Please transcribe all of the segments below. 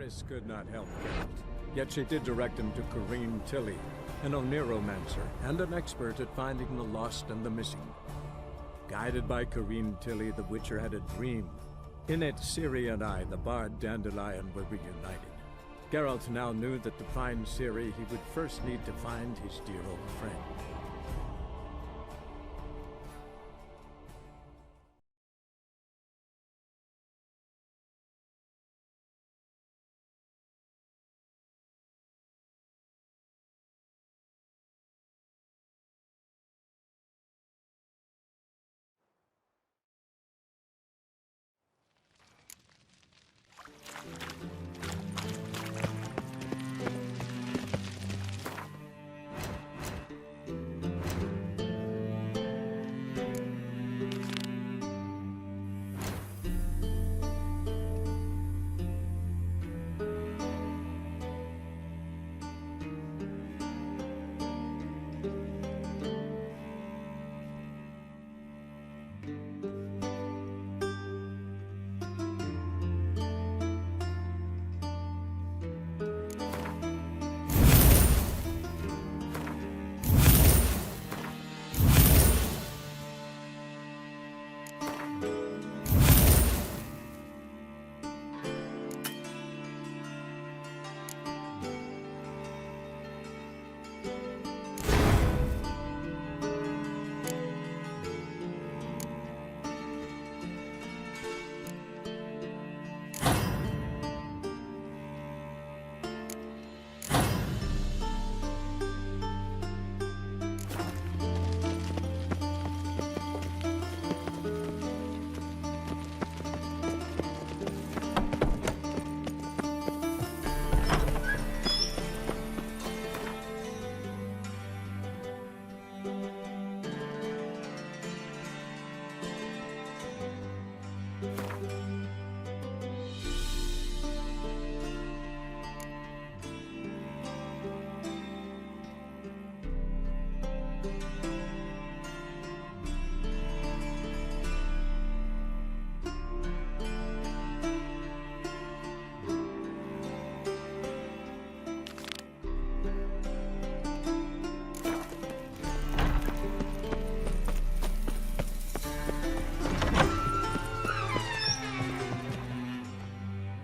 This could not help Geralt. Yet she did direct him to Corrine Tilly, an Oniromancer and an expert at finding the lost and the missing. Guided by Corrine Tilly, the Witcher had a dream. In it, Ciri and I, the bard Dandelion, were reunited. Geralt now knew that to find Ciri, he would first need to find his dear old friend.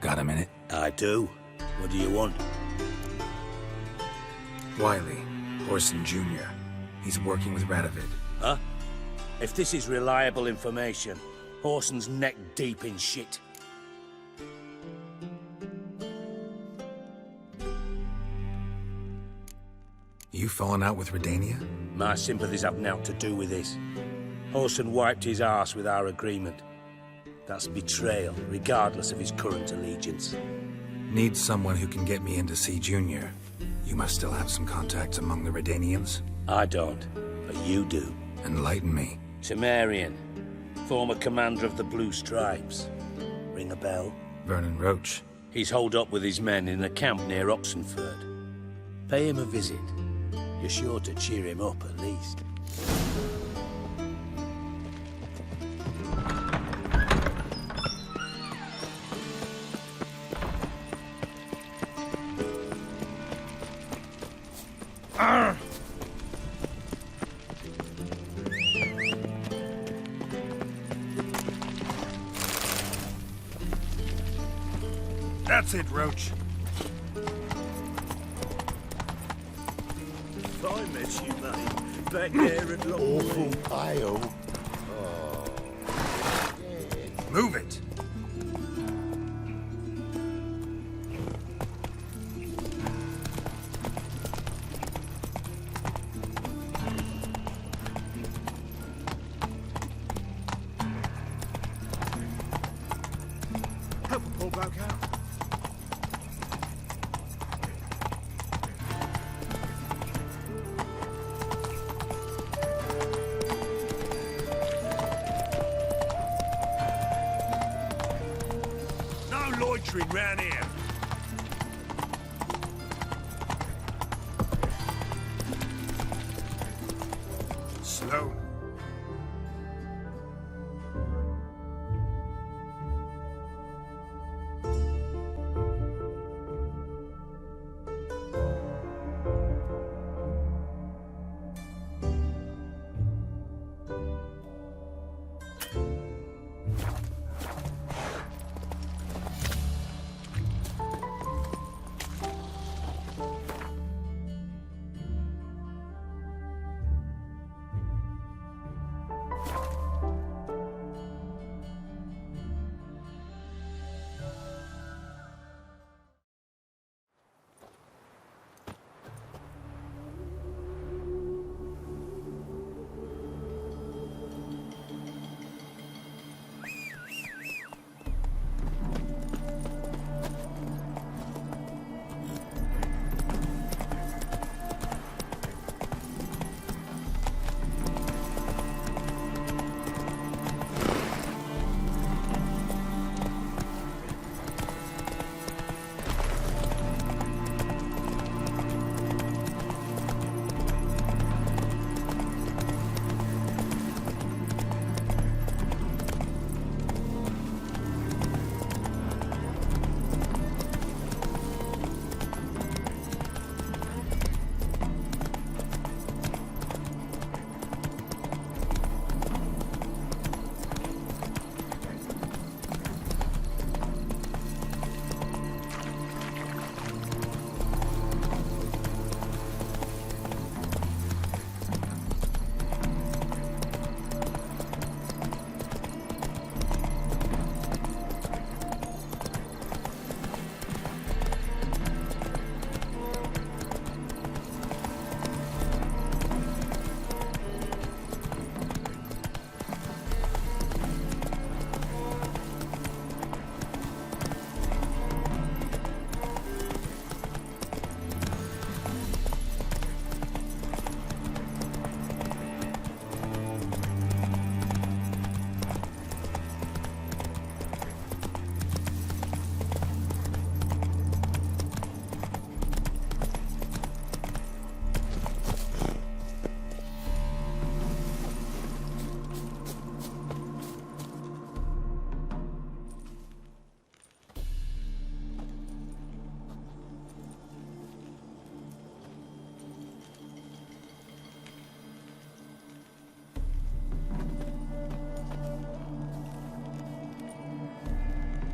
Got a minute? I do. What do you want? Wiley, Orson Jr. He's working with Radovid. Huh? If this is reliable information, Horson's neck deep in shit. You falling out with Redania? My sympathies have naught to do with this. Orson wiped his arse with our agreement. That's betrayal, regardless of his current allegiance. Need someone who can get me in to see Junior. You must still have some contacts among the Redanians? I don't, but you do. Enlighten me. Temerian, former commander of the Blue Stripes. Ring a bell? Vernon Roach. He's holed up with his men in a camp near Oxenford. Pay him a visit. You're sure to cheer him up, at least. That's it, Roach. If I met you, mate, back there at Awful pile. Move it! Help a poor bloke out. Loitering round here. Slow.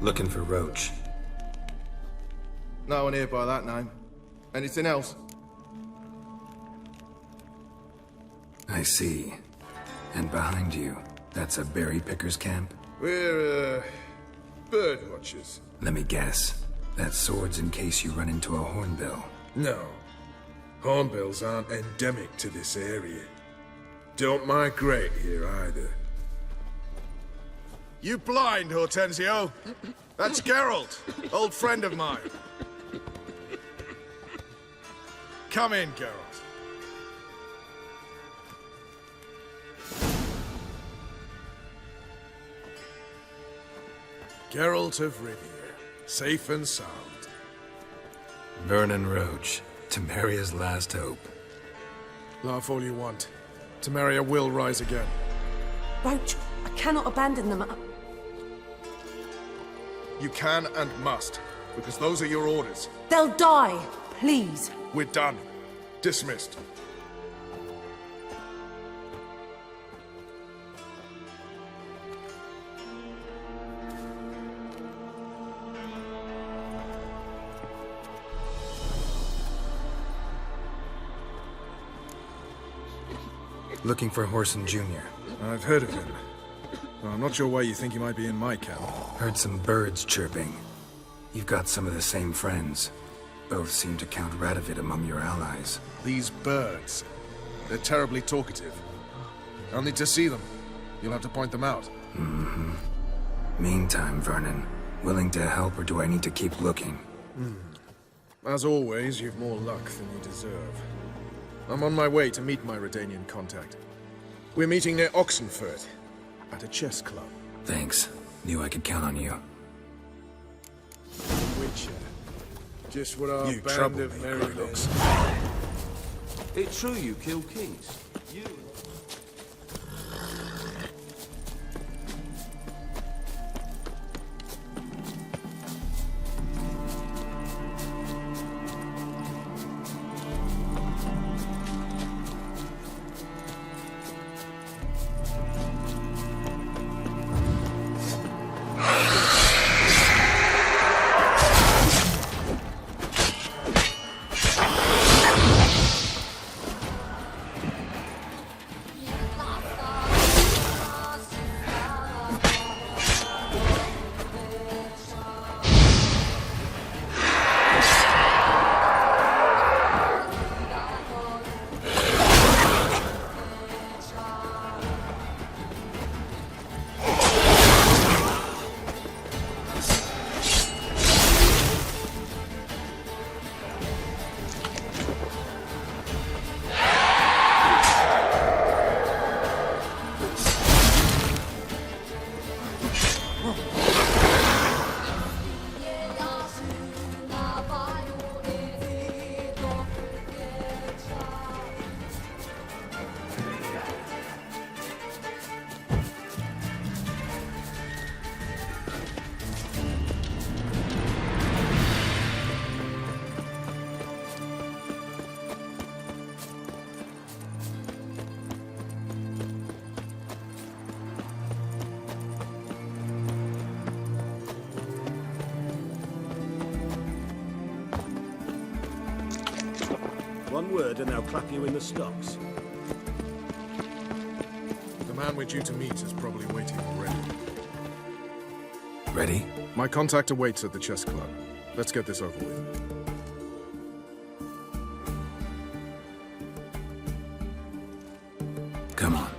Looking for Roach. No one here by that name. Anything else? I see. And behind you, that's a berry picker's camp? We're, bird watchers. Let me guess. That sword's in case you run into a hornbill. No. Hornbills aren't endemic to this area. Don't migrate here either. You blind, Hortensio? That's Geralt, old friend of mine. Come in, Geralt. Geralt of Rivia, safe and sound. Vernon Roach, Temeria's last hope. Laugh all you want. Temeria will rise again. Roach, I cannot abandon them. You can and must, because those are your orders. They'll die, please. We're done. Dismissed. Looking for Whoreson Jr. I've heard of him. Well, I'm not sure why you think he might be in my camp. Heard some birds chirping. You've got some of the same friends. Both seem to count Radovid among your allies. These birds. They're terribly talkative. I'll need to see them. You'll have to point them out. Mm-hmm. Meantime, Vernon, willing to help or do I need to keep looking? As always, you've more luck than you deserve. I'm on my way to meet my Redanian contact. We're meeting near Oxenford, at a chess club. Thanks. Knew I could count on you. Witcher. Just what our You band trouble of me, merry men. Greylox. It's true you kill kings. You... One word and they'll clap you in the stocks. The man we're due to meet is probably waiting already. Ready? My contact awaits at the chess club. Let's get this over with. Come on.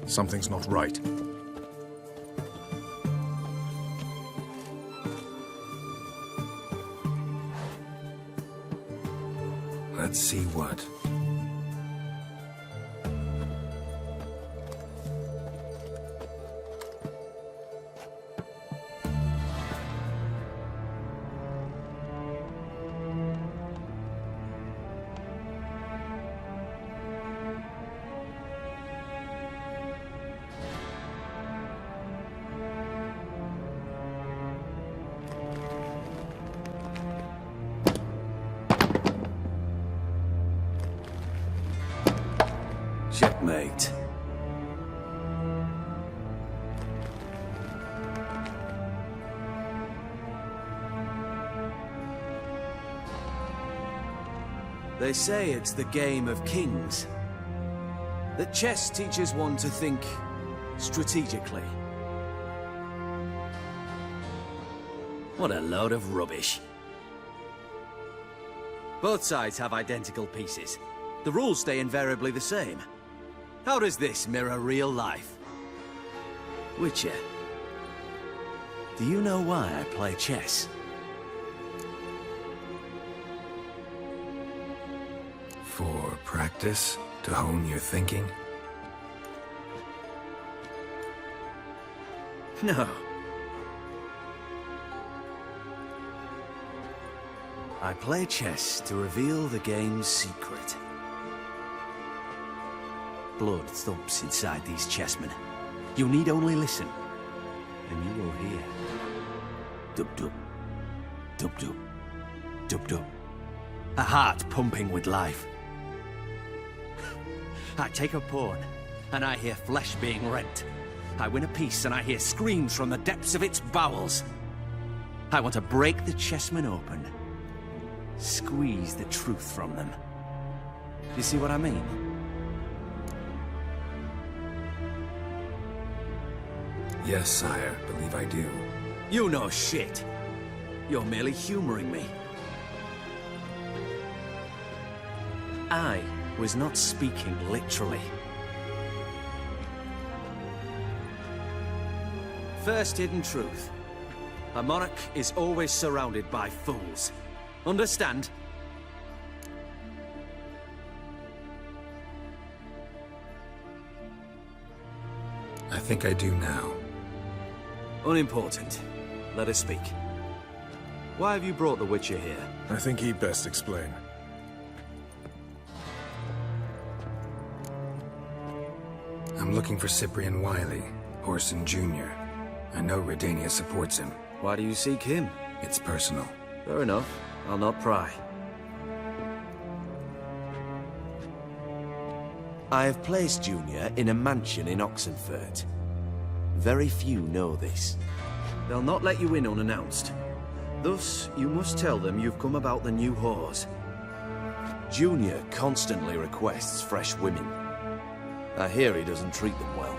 Something's not right. Let's see what. fate. They say it's the game of kings. That chess teaches one to think strategically. What a load of rubbish. Both sides have identical pieces. The rules stay invariably the same. How does this mirror real life? Witcher, do you know why I play chess? For practice? To hone your thinking? No. I play chess to reveal the game's secret. Blood thumps inside these chessmen. You need only listen, and you will hear. Dub-dub. Dub-dub. Dub-dub. A heart pumping with life. I take a pawn, and I hear flesh being rent. I win a piece, and I hear screams from the depths of its bowels. I want to break the chessmen open. Squeeze the truth from them. You see what I mean? Yes, sire, believe I do. You know shit. You're merely humoring me. I was not speaking literally. First hidden truth. A monarch is always surrounded by fools. Understand? I think I do now. Unimportant. Let us speak. Why have you brought the Witcher here? I think he'd best explain. I'm looking for Cyprian Wiley, Orson Jr. I know Redania supports him. Why do you seek him? It's personal. Fair enough. I'll not pry. I have placed Junior in a mansion in Oxenfurt. Very few know this. They'll not let you in unannounced. Thus, you must tell them you've come about the new whores. Junior constantly requests fresh women. I hear he doesn't treat them well.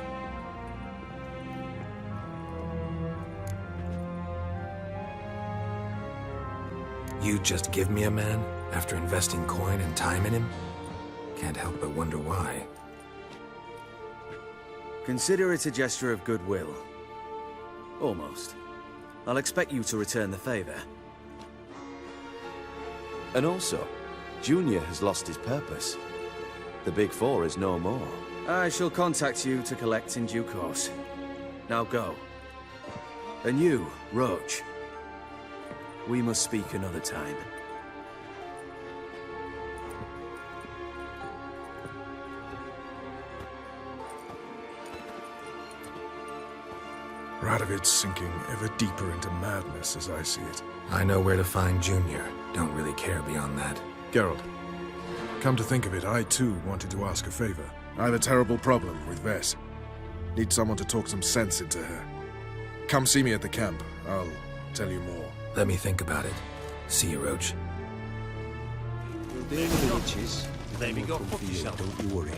You just give me a man after investing coin and time in him? Can't help but wonder why. Consider it a gesture of goodwill. Almost. I'll expect you to return the favor. And also, Junior has lost his purpose. The Big Four is no more. I shall contact you to collect in due course. Now go. And you, Roach. We must speak another time. Radovid's sinking ever deeper into madness as I see it. I know where to find Junior. Don't really care beyond that. Geralt, come to think of it, I too wanted to ask a favor. I have a terrible problem with Vess. Need someone to talk some sense into her. Come see me at the camp. I'll tell you more. Let me think about it. See you, Roach. There we go. Fuck yourself. Don't you worry.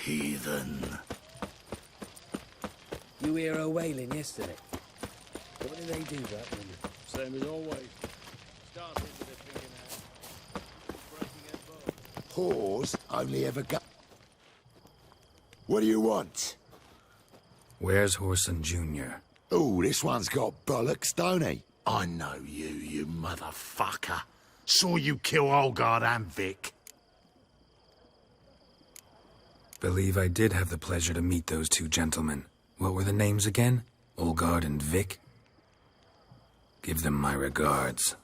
Heathen. You hear her wailing yesterday? What did they do that woman? Same as always. Starting with a fingernail. Breaking her bow. Whores only ever go. What do you want? Where's Orson Jr.? Oh, this one's got bollocks, don't he? I know you, you motherfucker. Saw you kill Olgard and Vic. Believe I did have the pleasure to meet those two gentlemen. What were the names again? Olgard and Vic? Give them my regards.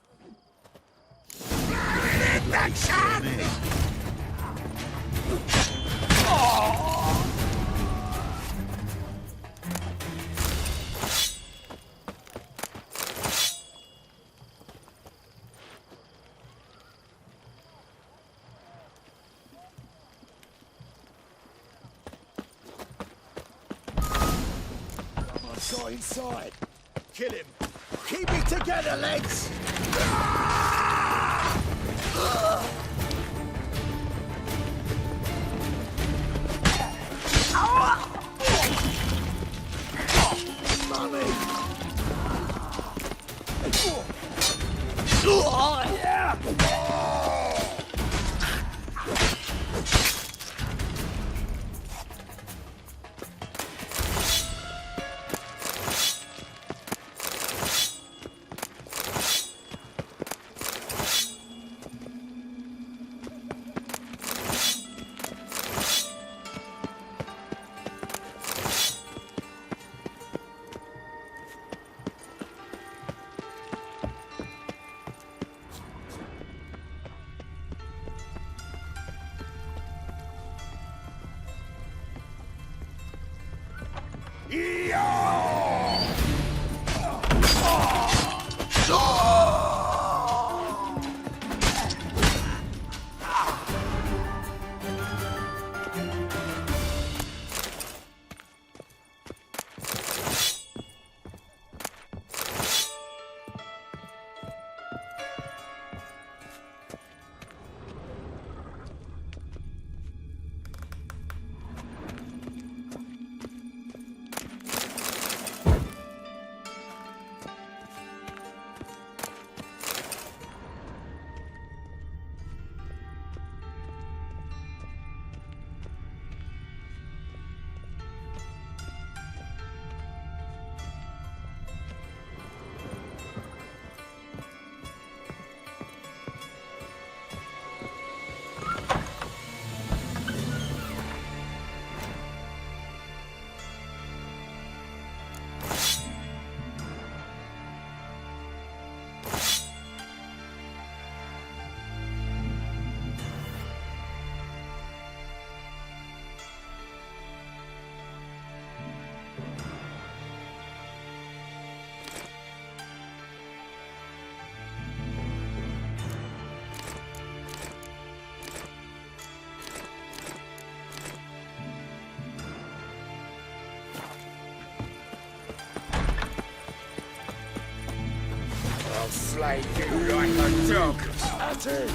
Go inside. Kill him. Keep it together, lads. I'll slay you like a dog. At it.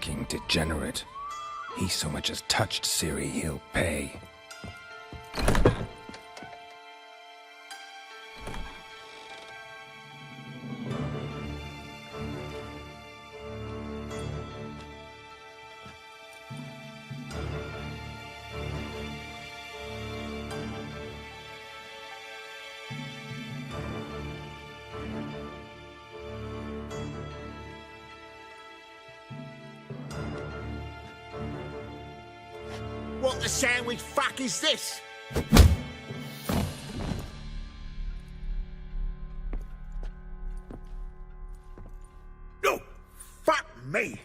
fucking degenerate. He so much as touched Ciri, he'll pay. What the sandwich fuck is this? No! Fuck me!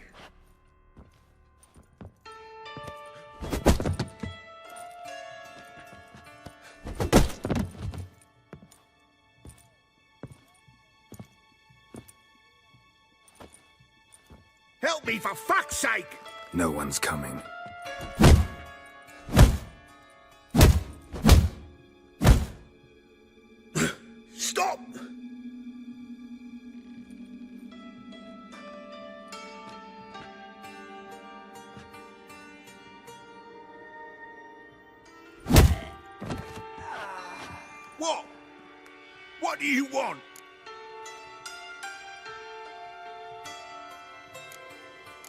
Help me for fuck's sake! No one's coming. Stop! What? What do you want?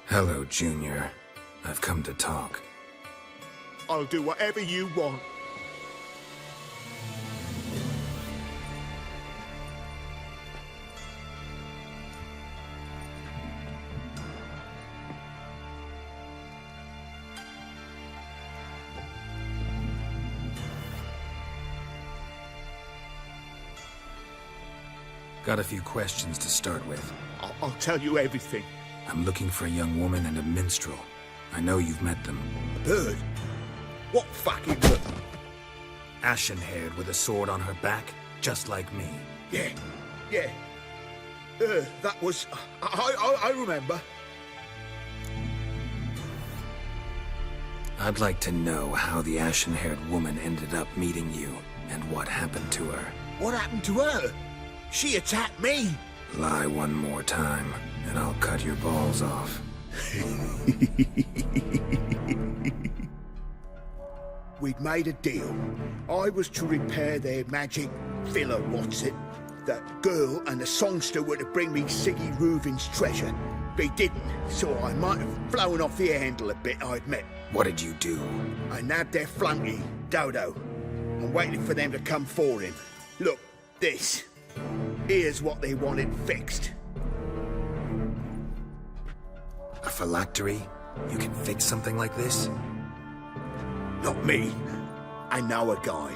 Hello, Junior. I've come to talk. I'll do whatever you want. Got a few questions to start with. I'll tell you everything. I'm looking for a young woman and a minstrel. I know you've met them. A bird? What fucking bird? Ashen-haired with a sword on her back, just like me. Yeah. That was... I remember. I'd like to know how the ashen-haired woman ended up meeting you, and what happened to her. What happened to her? She attacked me. Lie one more time, and I'll cut your balls off. We'd made a deal. I was to repair their magic villa, what's it? That girl and the songster were to bring me Siggy Reuven's treasure. They didn't, so I might have flown off the handle a bit, I admit. What did you do? I nabbed their flunky, Dodo. I'm waiting for them to come for him. Look, this. Here's what they wanted fixed. A phylactery? You can fix something like this? Not me. I know a guy.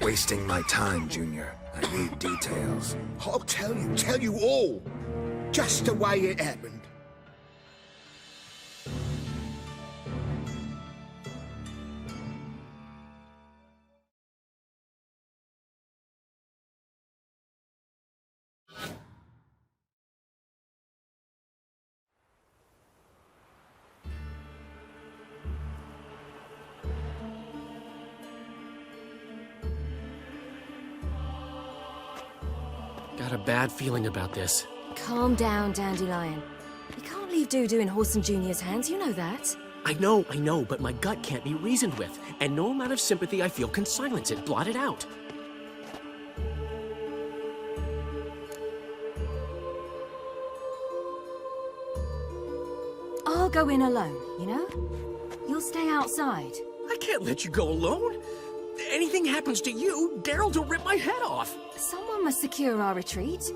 Wasting my time, Junior. I need details. I'll tell you all. Just the way it happened. Got a bad feeling about this. Calm down, Dandelion. We can't leave Dudu in Horson Jr.'s hands, you know that. I know, but my gut can't be reasoned with, and no amount of sympathy I feel can silence it, blot it out. I'll go in alone, you know? You'll stay outside. I can't let you go alone. Anything happens to you, Geralt will rip my head off. Someone must secure our retreat.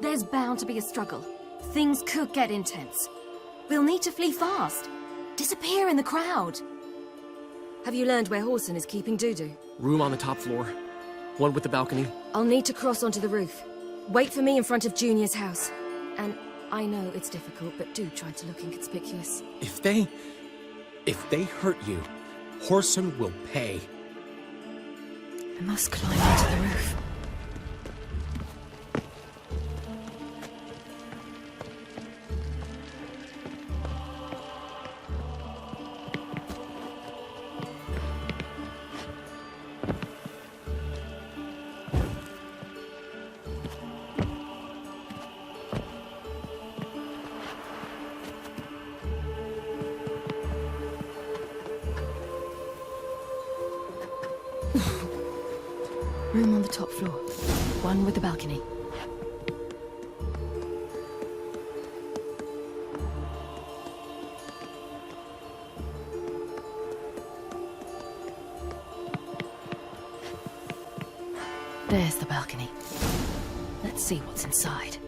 There's bound to be a struggle. Things could get intense. We'll need to flee fast. Disappear in the crowd. Have you learned where Horson is keeping Dudu? Room on the top floor. One with the balcony. I'll need to cross onto the roof. Wait for me in front of Junior's house. And I know it's difficult, but do try to look inconspicuous. If they hurt you, Horson will pay. I must climb onto the roof. Room on the top floor. One with the balcony. There's the balcony. Let's see what's inside.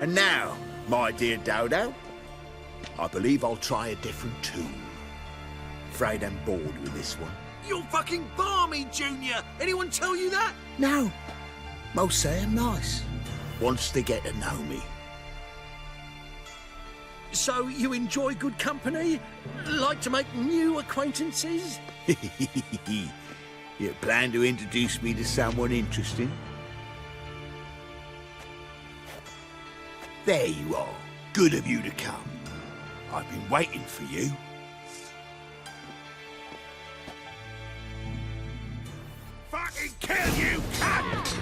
And now, my dear Dodo, I believe I'll try a different tune. Afraid I'm bored with this one. You're fucking balmy, Junior! Anyone tell you that? No. Most say I'm nice. Wants to get to know me. So you enjoy good company? Like to make new acquaintances? You plan to introduce me to someone interesting? There you are. Good of you to come. I've been waiting for you. Fucking kill you, cunt!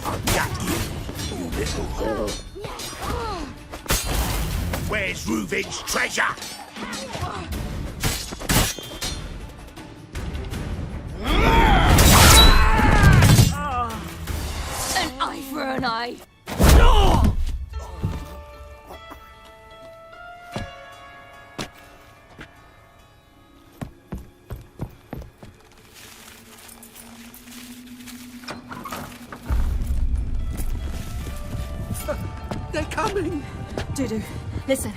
I've got you, you little whore. Where's Reuven's treasure? An eye for an eye. They're coming! Dudu, listen.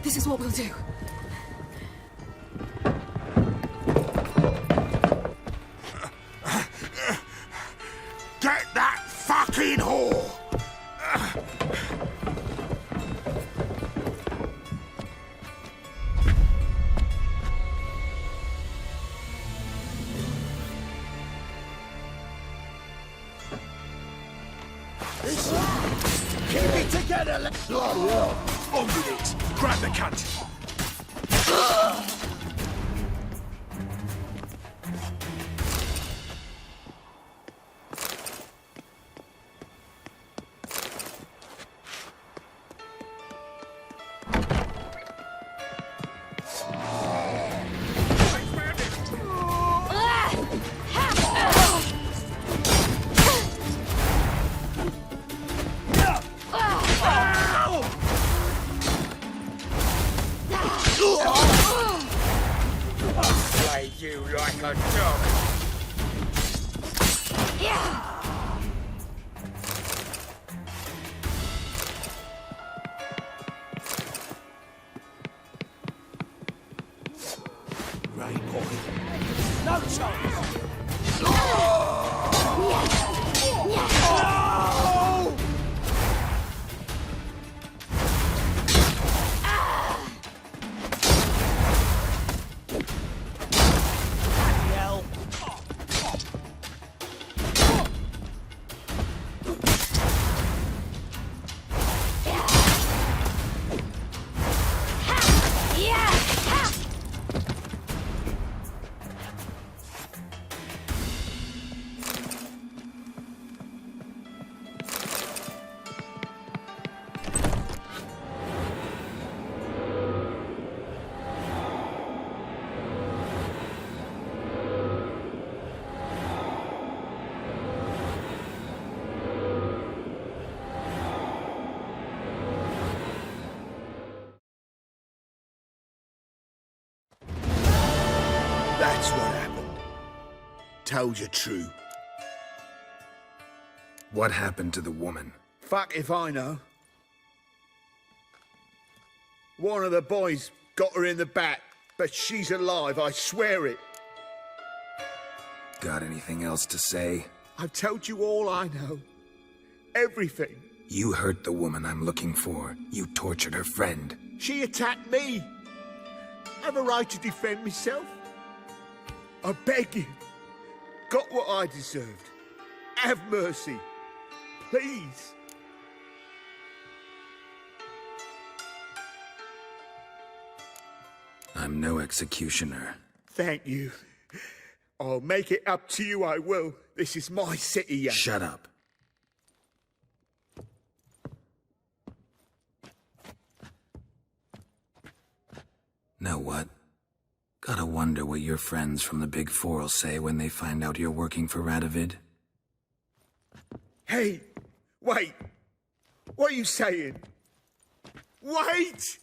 This is what we'll do. Get that fucking whore! Keep it together, let's go! On with it! Grab the cunt! Play you like a dog. Right, boy. No chance! That's what happened. Told you true. What happened to the woman? Fuck if I know. One of the boys got her in the back, but she's alive, I swear it. Got anything else to say? I've told you all I know. Everything. You hurt the woman I'm looking for. You tortured her friend. She attacked me. I have a right to defend myself. I beg you. Got what I deserved. Have mercy. Please. I'm no executioner. Thank you. I'll make it up to you, I will. This is my city. Shut up. Now what? Gotta wonder what your friends from the Big Four will say when they find out you're working for Radovid. Hey, wait. What are you saying? Wait!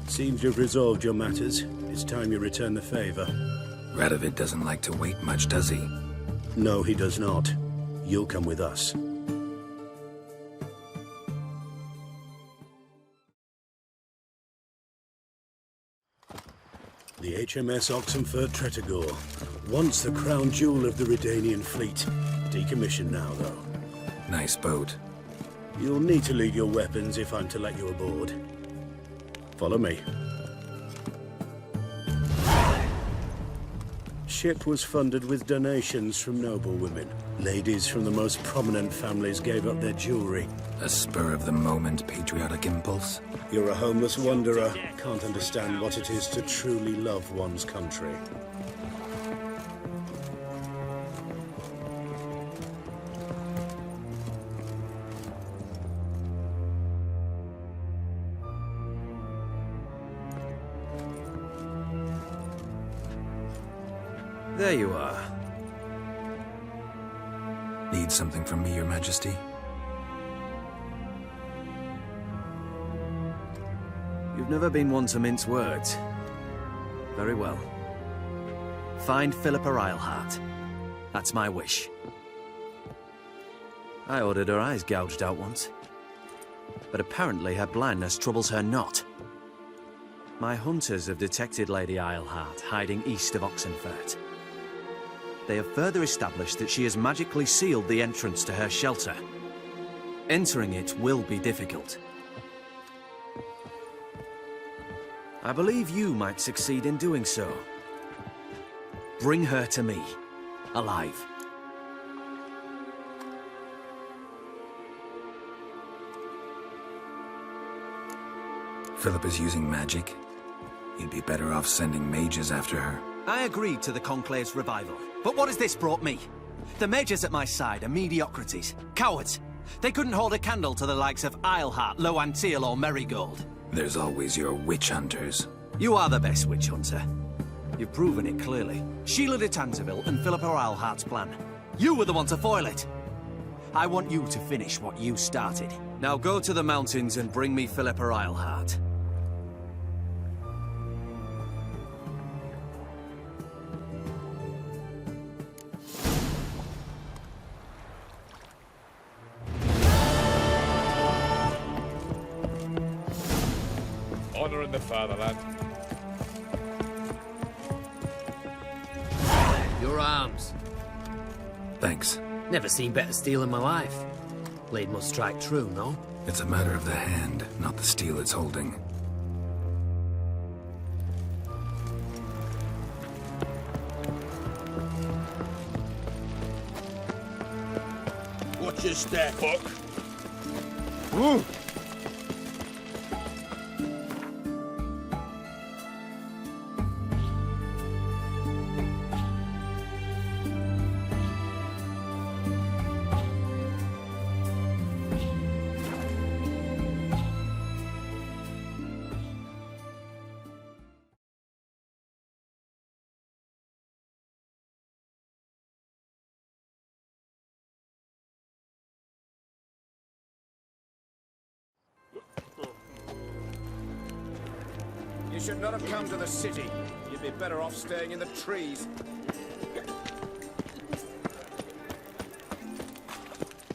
Seems you've resolved your matters. It's time you return the favor. Radovid doesn't like to wait much, does he? No, he does not. You'll come with us. The HMS Oxenford Tretogor. Once the crown jewel of the Redanian fleet. Decommissioned now, though. Nice boat. You'll need to leave your weapons if I'm to let you aboard. Follow me. Ship was funded with donations from noblewomen. Ladies from the most prominent families gave up their jewelry. A spur-of-the-moment patriotic impulse? You're a homeless wanderer. Can't understand what it is to truly love one's country. There you are. Need something from me, Your Majesty? You've never been one to mince words. Very well. Find Philippa Eilhart. That's my wish. I ordered her eyes gouged out once. But apparently her blindness troubles her not. My hunters have detected Lady Eilhart hiding east of Oxenfurt. They have further established that she has magically sealed the entrance to her shelter. Entering it will be difficult. I believe you might succeed in doing so. Bring her to me, alive. Philip is using magic. You'd be better off sending mages after her. I agreed to the Conclave's revival. But what has this brought me? The mages at my side are mediocrities. Cowards. They couldn't hold a candle to the likes of Eilhart, Loantil, or Merigold. There's always your witch hunters. You are the best witch hunter. You've proven it clearly. Sheila de Tanzeville and Philippa Eilhart's plan. You were the one to foil it. I want you to finish what you started. Now go to the mountains and bring me Philippa Eilhart. Honor in the fatherland. Your arms. Thanks. Never seen better steel in my life. Blade must strike true, no? It's a matter of the hand, not the steel it's holding. Watch your step. Fuck. Ooh. You should not have come to the city. You'd be better off staying in the trees.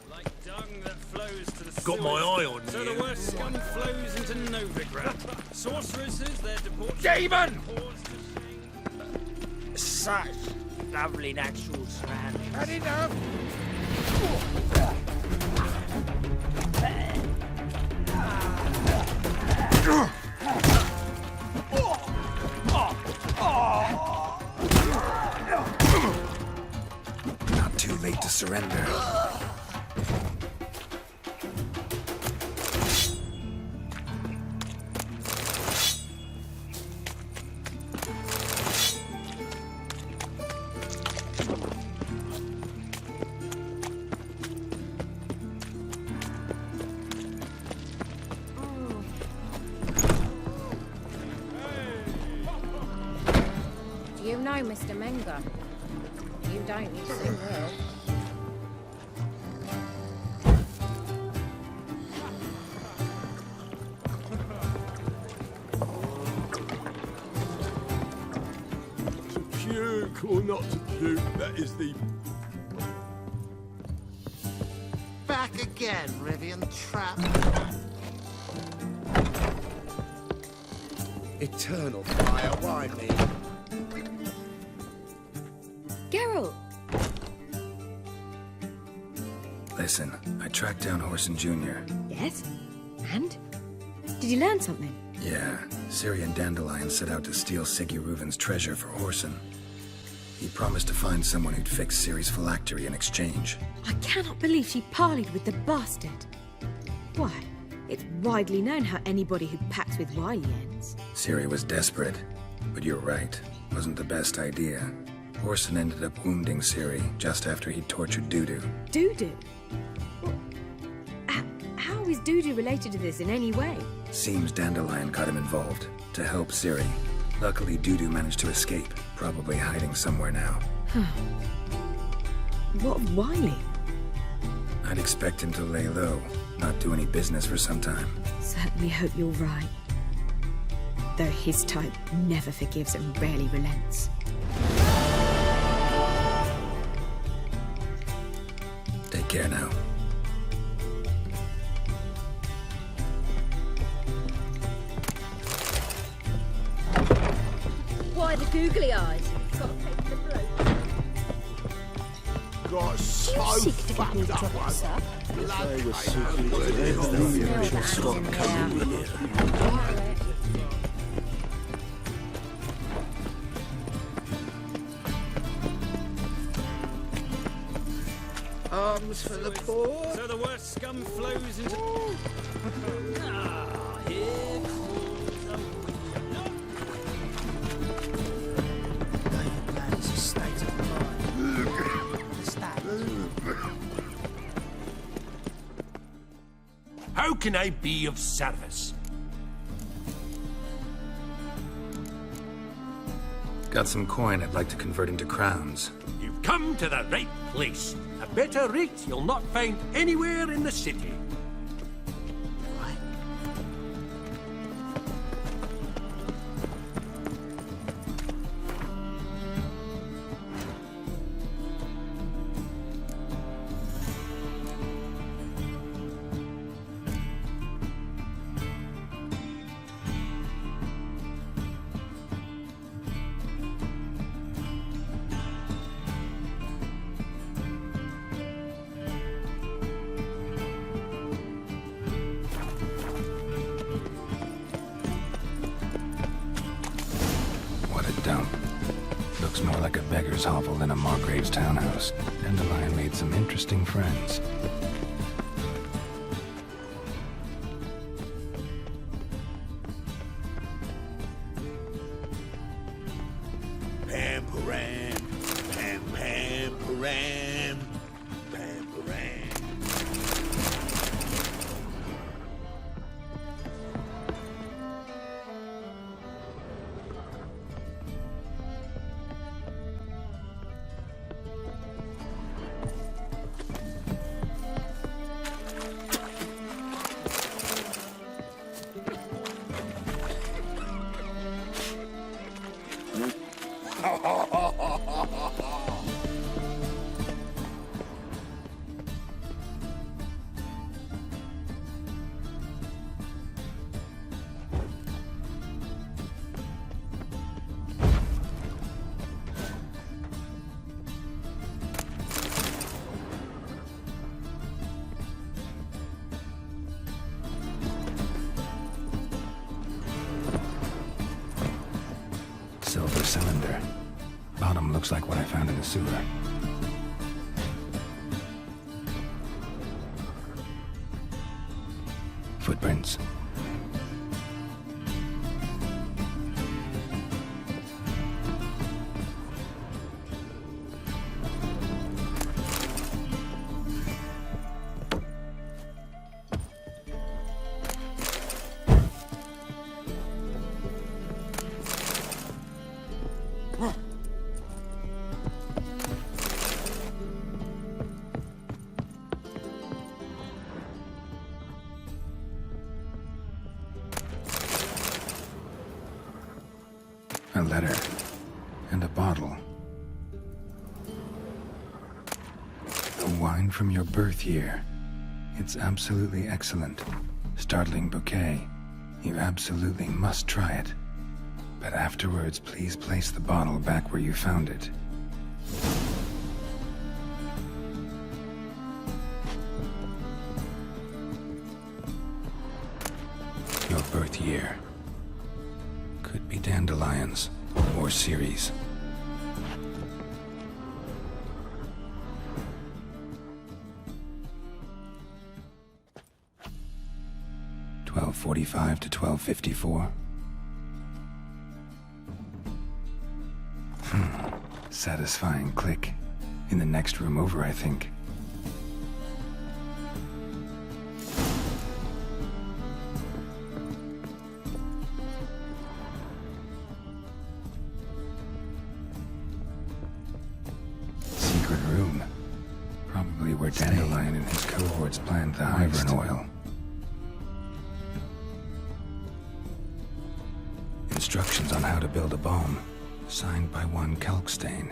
Like dung that flows to the Got my eye on so you. the worst scum flows into Novigrad. Sorceresses, their debauchery... Demon! Such lovely natural surroundings. Had enough! surrender. Do you know Mr. Menger? You don't, you soon will. To puke or not to puke, that is the... Back again, Rivian trap. Eternal fire, why me? Geralt! Listen, I tracked down Horson Jr. Yes? And? Did you learn something? Yeah, Ciri and Dandelion set out to steal Siggy Reuven's treasure for Horson. He promised to find someone who'd fix Ciri's phylactery in exchange. I cannot believe she parleyed with the bastard. Why, it's widely known how anybody who packs with Wily ends. Ciri was desperate, but you're right, wasn't the best idea. Horson ended up wounding Ciri just after he tortured Dudu. Dudu? Well, how is Dudu related to this in any way? Seems Dandelion got him involved, to help Ciri. Luckily, Dudu managed to escape, probably hiding somewhere now. What of Wily? I'd expect him to lay low, not do any business for some time. Certainly hope you're right. Though his type never forgives and rarely relents. Take care now. Why the googly eyes? Got to take the bloke. Got so fucked up, sir? They were suited to the actual Scott coming here. Arms for the poor. So the worst scum flows into... Ah, here comes a David Ladd is a state of mind. What's that? How can I be of service? Got some coin I'd like to convert into crowns. You've come to the right place. A better rate you'll not find anywhere in the city. Looks more like a beggar's hovel than a Margrave's townhouse. Dandelion made some interesting friends. Pam param, pam pam param, pam param. Silver cylinder. Bottom looks like what I found in the sewer. A letter. And a bottle. A wine from your birth year. It's absolutely excellent. Startling bouquet. You absolutely must try it. But afterwards, please place the bottle back where you found it. Your birth year. Could be dandelions, or Ceres. .45 to 12:54. Satisfying click. In the next room over, I think. Secret room. Probably where Dandelion and his cohorts planned the Hybern oil. Instructions on how to build a bomb. Signed by one Kalkstain.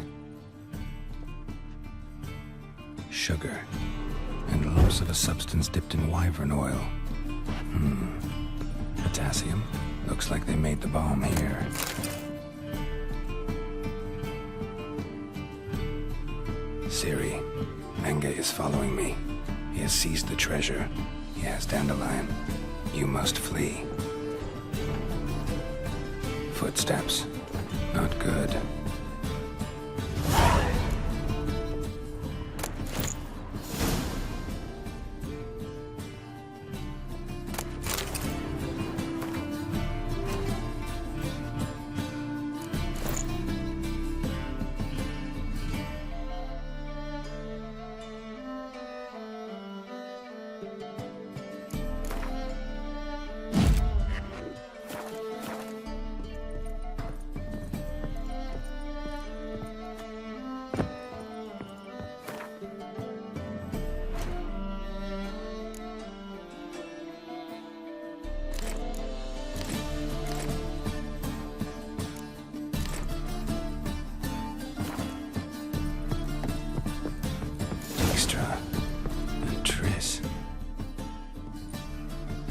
Sugar. And lumps of a substance dipped in wyvern oil. Potassium. Looks like they made the bomb here. Siri. Menge is following me. He has seized the treasure. He has Dandelion. You must flee. Footsteps. Not good.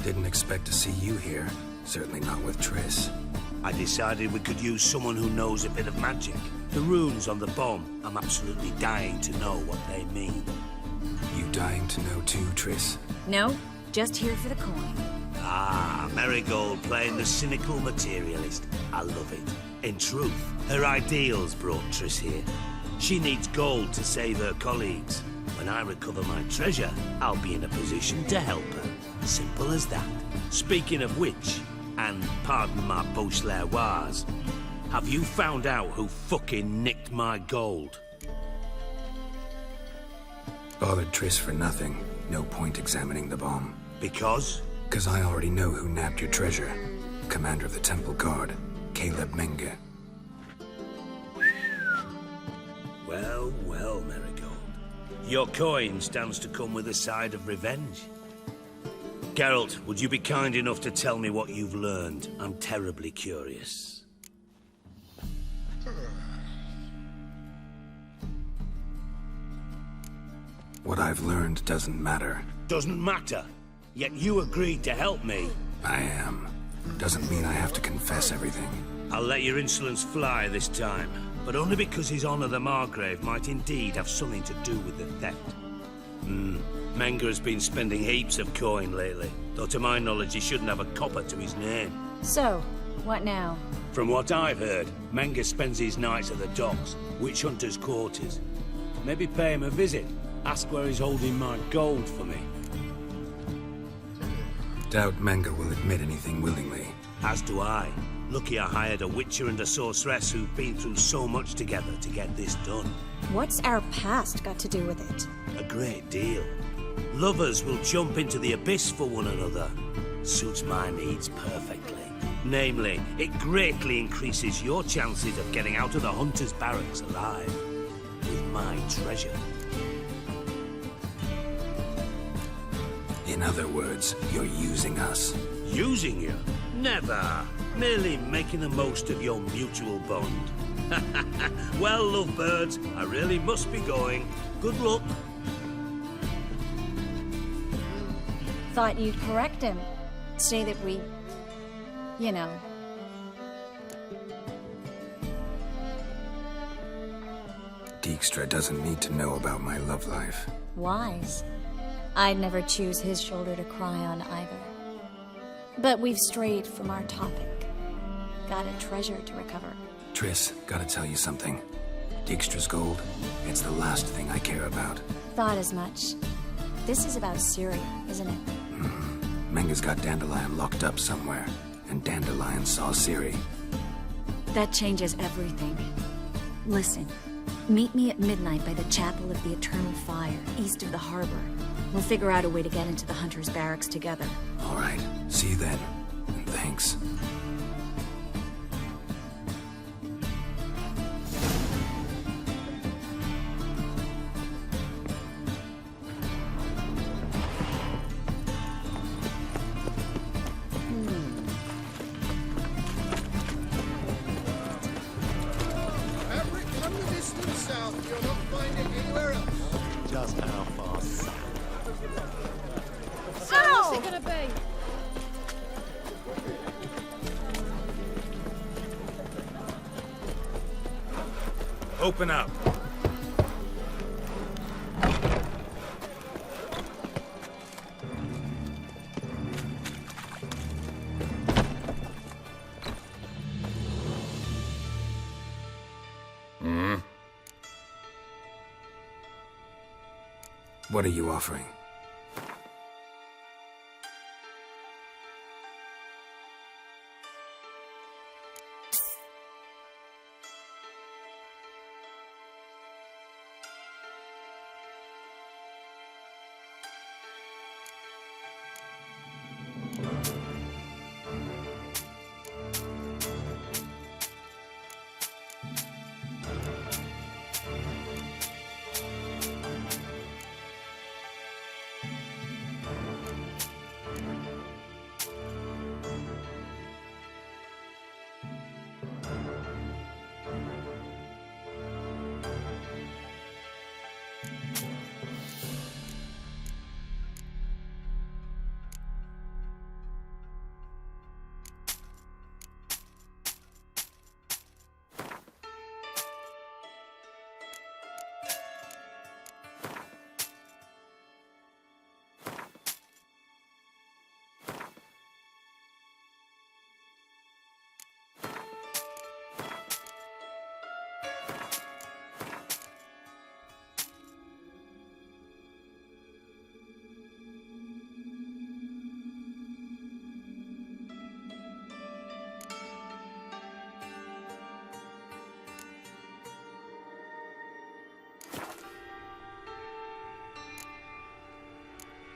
Didn't expect to see you here. Certainly not with Triss. I decided we could use someone who knows a bit of magic. The runes on the bomb, I'm absolutely dying to know what they mean. You dying to know too, Triss? No, just here for the coin. Ah, Marigold playing the cynical materialist. I love it. In truth, her ideals brought Triss here. She needs gold to save her colleagues. When I recover my treasure, I'll be in a position to help her. Simple as that. Speaking of which, and pardon my Beauclervoise, have you found out who fucking nicked my gold? Bothered Triss for nothing. No point examining the bomb. Because? Because I already know who nabbed your treasure. Commander of the Temple Guard, Caleb Menge. Well, well, Marigold. Your coin stands to come with a side of revenge. Geralt, would you be kind enough to tell me what you've learned? I'm terribly curious. What I've learned doesn't matter. Doesn't matter? Yet you agreed to help me. I am. Doesn't mean I have to confess everything. I'll let your insolence fly this time, but only because his honor the Margrave might indeed have something to do with the theft. Menge has been spending heaps of coin lately, though to my knowledge he shouldn't have a copper to his name. So, what now? From what I've heard, Menge spends his nights at the docks, witch hunters' quarters. Maybe pay him a visit. Ask where he's holding my gold for me. Doubt Menge will admit anything willingly. As do I. Lucky I hired a witcher and a sorceress who've been through so much together to get this done. What's our past got to do with it? A great deal. Lovers will jump into the abyss for one another. Suits my needs perfectly. Namely, it greatly increases your chances of getting out of the hunter's barracks alive. With my treasure. In other words, you're using us. Using you? Never. Merely making the most of your mutual bond. Well, lovebirds, I really must be going. Good luck. Thought you'd correct him. Say that we... you know... Dijkstra doesn't need to know about my love life. wise. I'd never choose his shoulder to cry on either. But we've strayed from our topic. Got a treasure to recover. Triss, gotta tell you something. Dijkstra's gold, it's the last thing I care about. Thought as much. This is about Syria, isn't it? Menga's got Dandelion locked up somewhere, and Dandelion saw Ciri. That changes everything. Listen, meet me at midnight by the Chapel of the Eternal Fire, east of the harbor. We'll figure out a way to get into the Hunter's barracks together. All right, see you then, and thanks. Open up. What are you offering?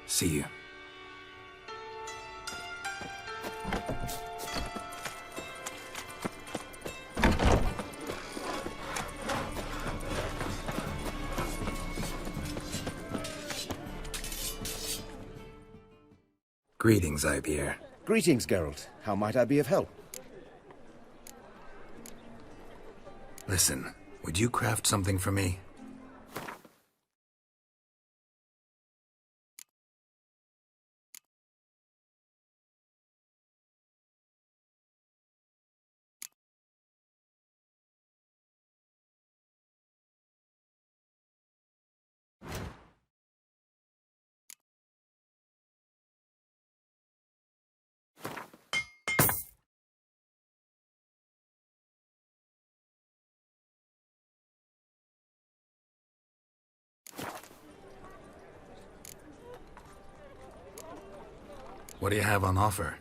See you. Greetings, Ibeer. Greetings, Geralt. How might I be of help? Listen, would you craft something for me? What do you have on offer?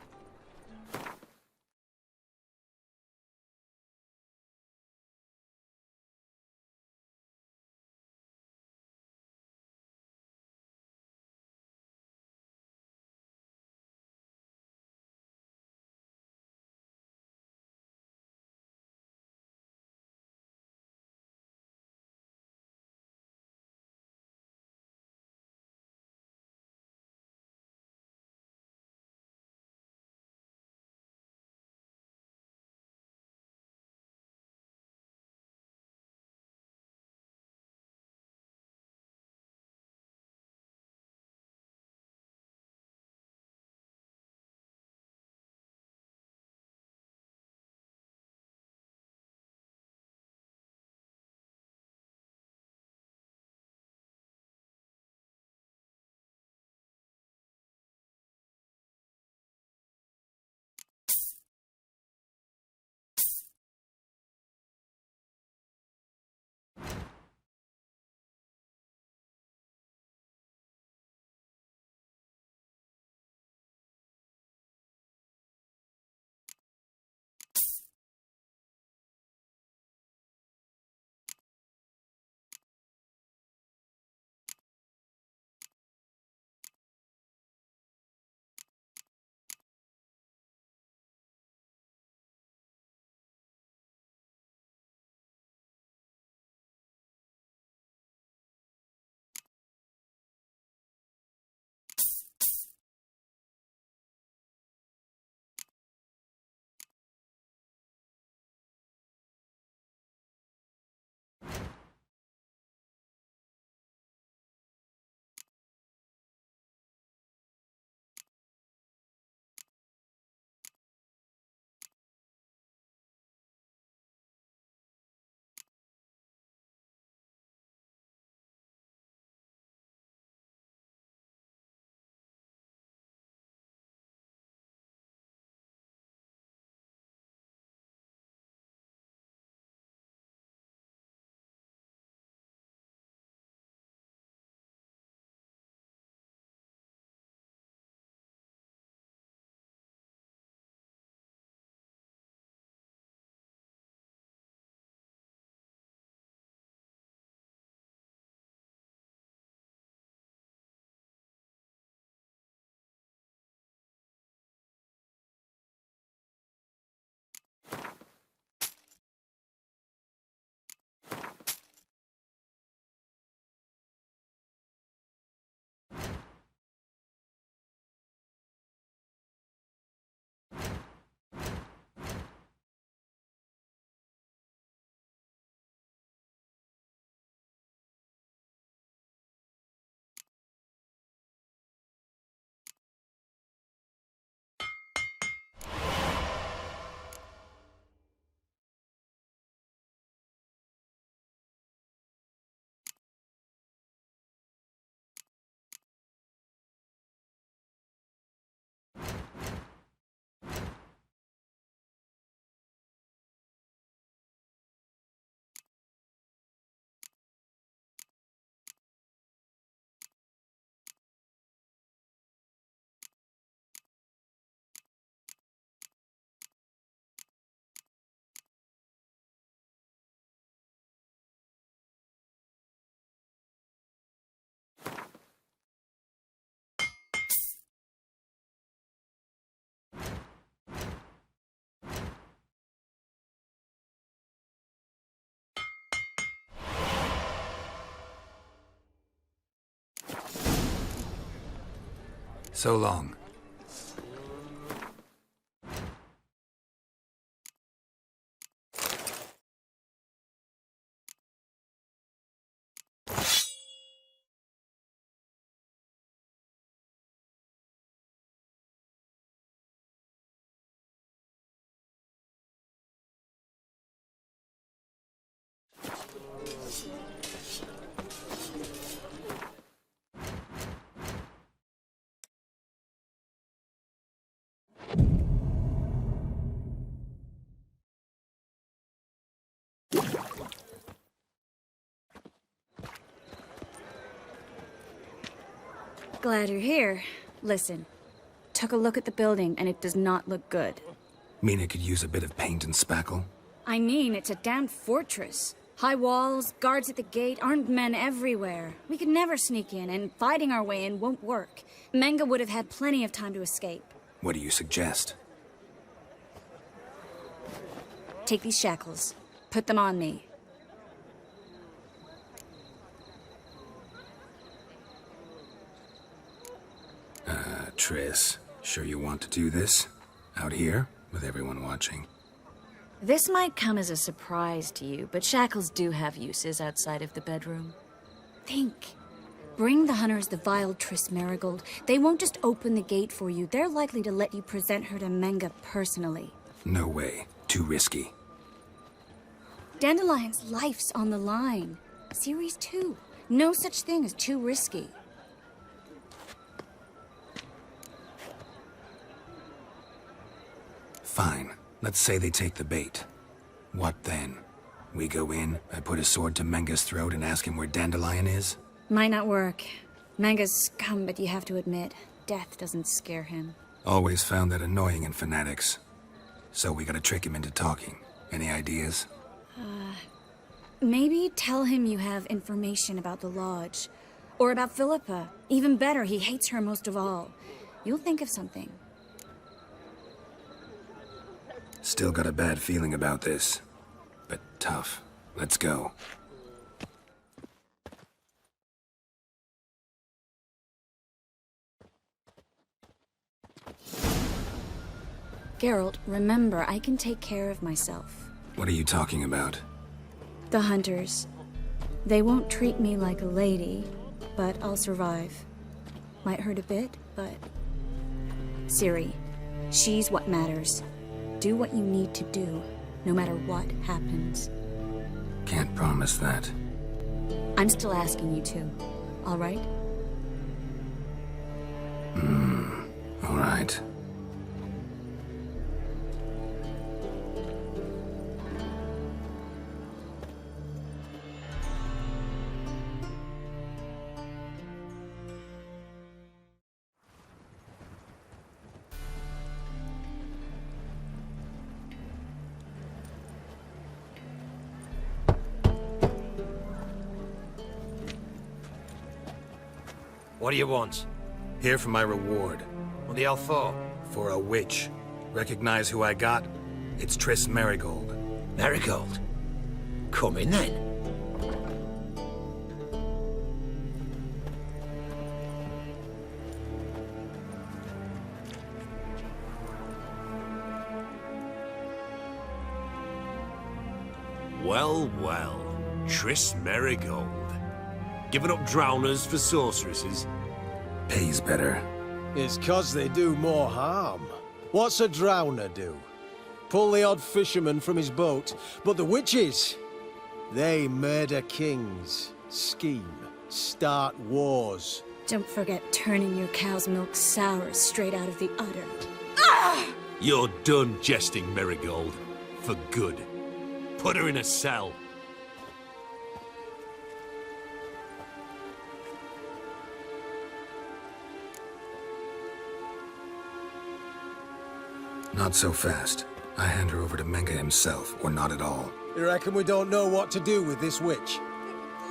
So long. Glad you're here. Listen, took a look at the building and it does not look good. Mean it could use a bit of paint and spackle? I mean, it's a damn fortress. High walls, guards at the gate, armed men everywhere. We could never sneak in, and fighting our way in won't work. Menga would have had plenty of time to escape. What do you suggest? Take these shackles. Put them on me. Triss, sure you want to do this? Out here, with everyone watching? This might come as a surprise to you, but shackles do have uses outside of the bedroom. Think. Bring the hunters the vile Triss Marigold. They won't just open the gate for you. They're likely to let you present her to Menga personally. No way. Too risky. Dandelion's life's on the line. Series 2. No such thing as too risky. Fine. Let's say they take the bait. What then? We go in, I put a sword to Menga's throat and ask him where Dandelion is? Might not work. Menga's scum, but you have to admit, death doesn't scare him. Always found that annoying in fanatics. So we gotta trick him into talking. Any ideas? Maybe tell him you have information about the Lodge. Or about Philippa. Even better, he hates her most of all. You'll think of something. Still got a bad feeling about this. But tough. Let's go. Geralt, remember, I can take care of myself. What are you talking about? The hunters. They won't treat me like a lady, but I'll survive. Might hurt a bit, but... Ciri, she's what matters. Do what you need to do, no matter what happens. Can't promise that. I'm still asking you to, all right? All right. What do you want? Here for my reward. What the hell for? For a witch. Recognize who I got? It's Triss Marigold. Marigold? Come in then. Well, well. Triss Marigold. Giving up drowners for sorceresses? Pays better. It's 'cause they do more harm. What's a drowner do? Pull the odd fisherman from his boat. But the witches, they murder kings, scheme, start wars. Don't forget turning your cow's milk sour straight out of the udder. You're done jesting, Marigold. For good. Put her in a cell. Not so fast. I hand her over to Menga himself, or not at all. You reckon we don't know what to do with this witch?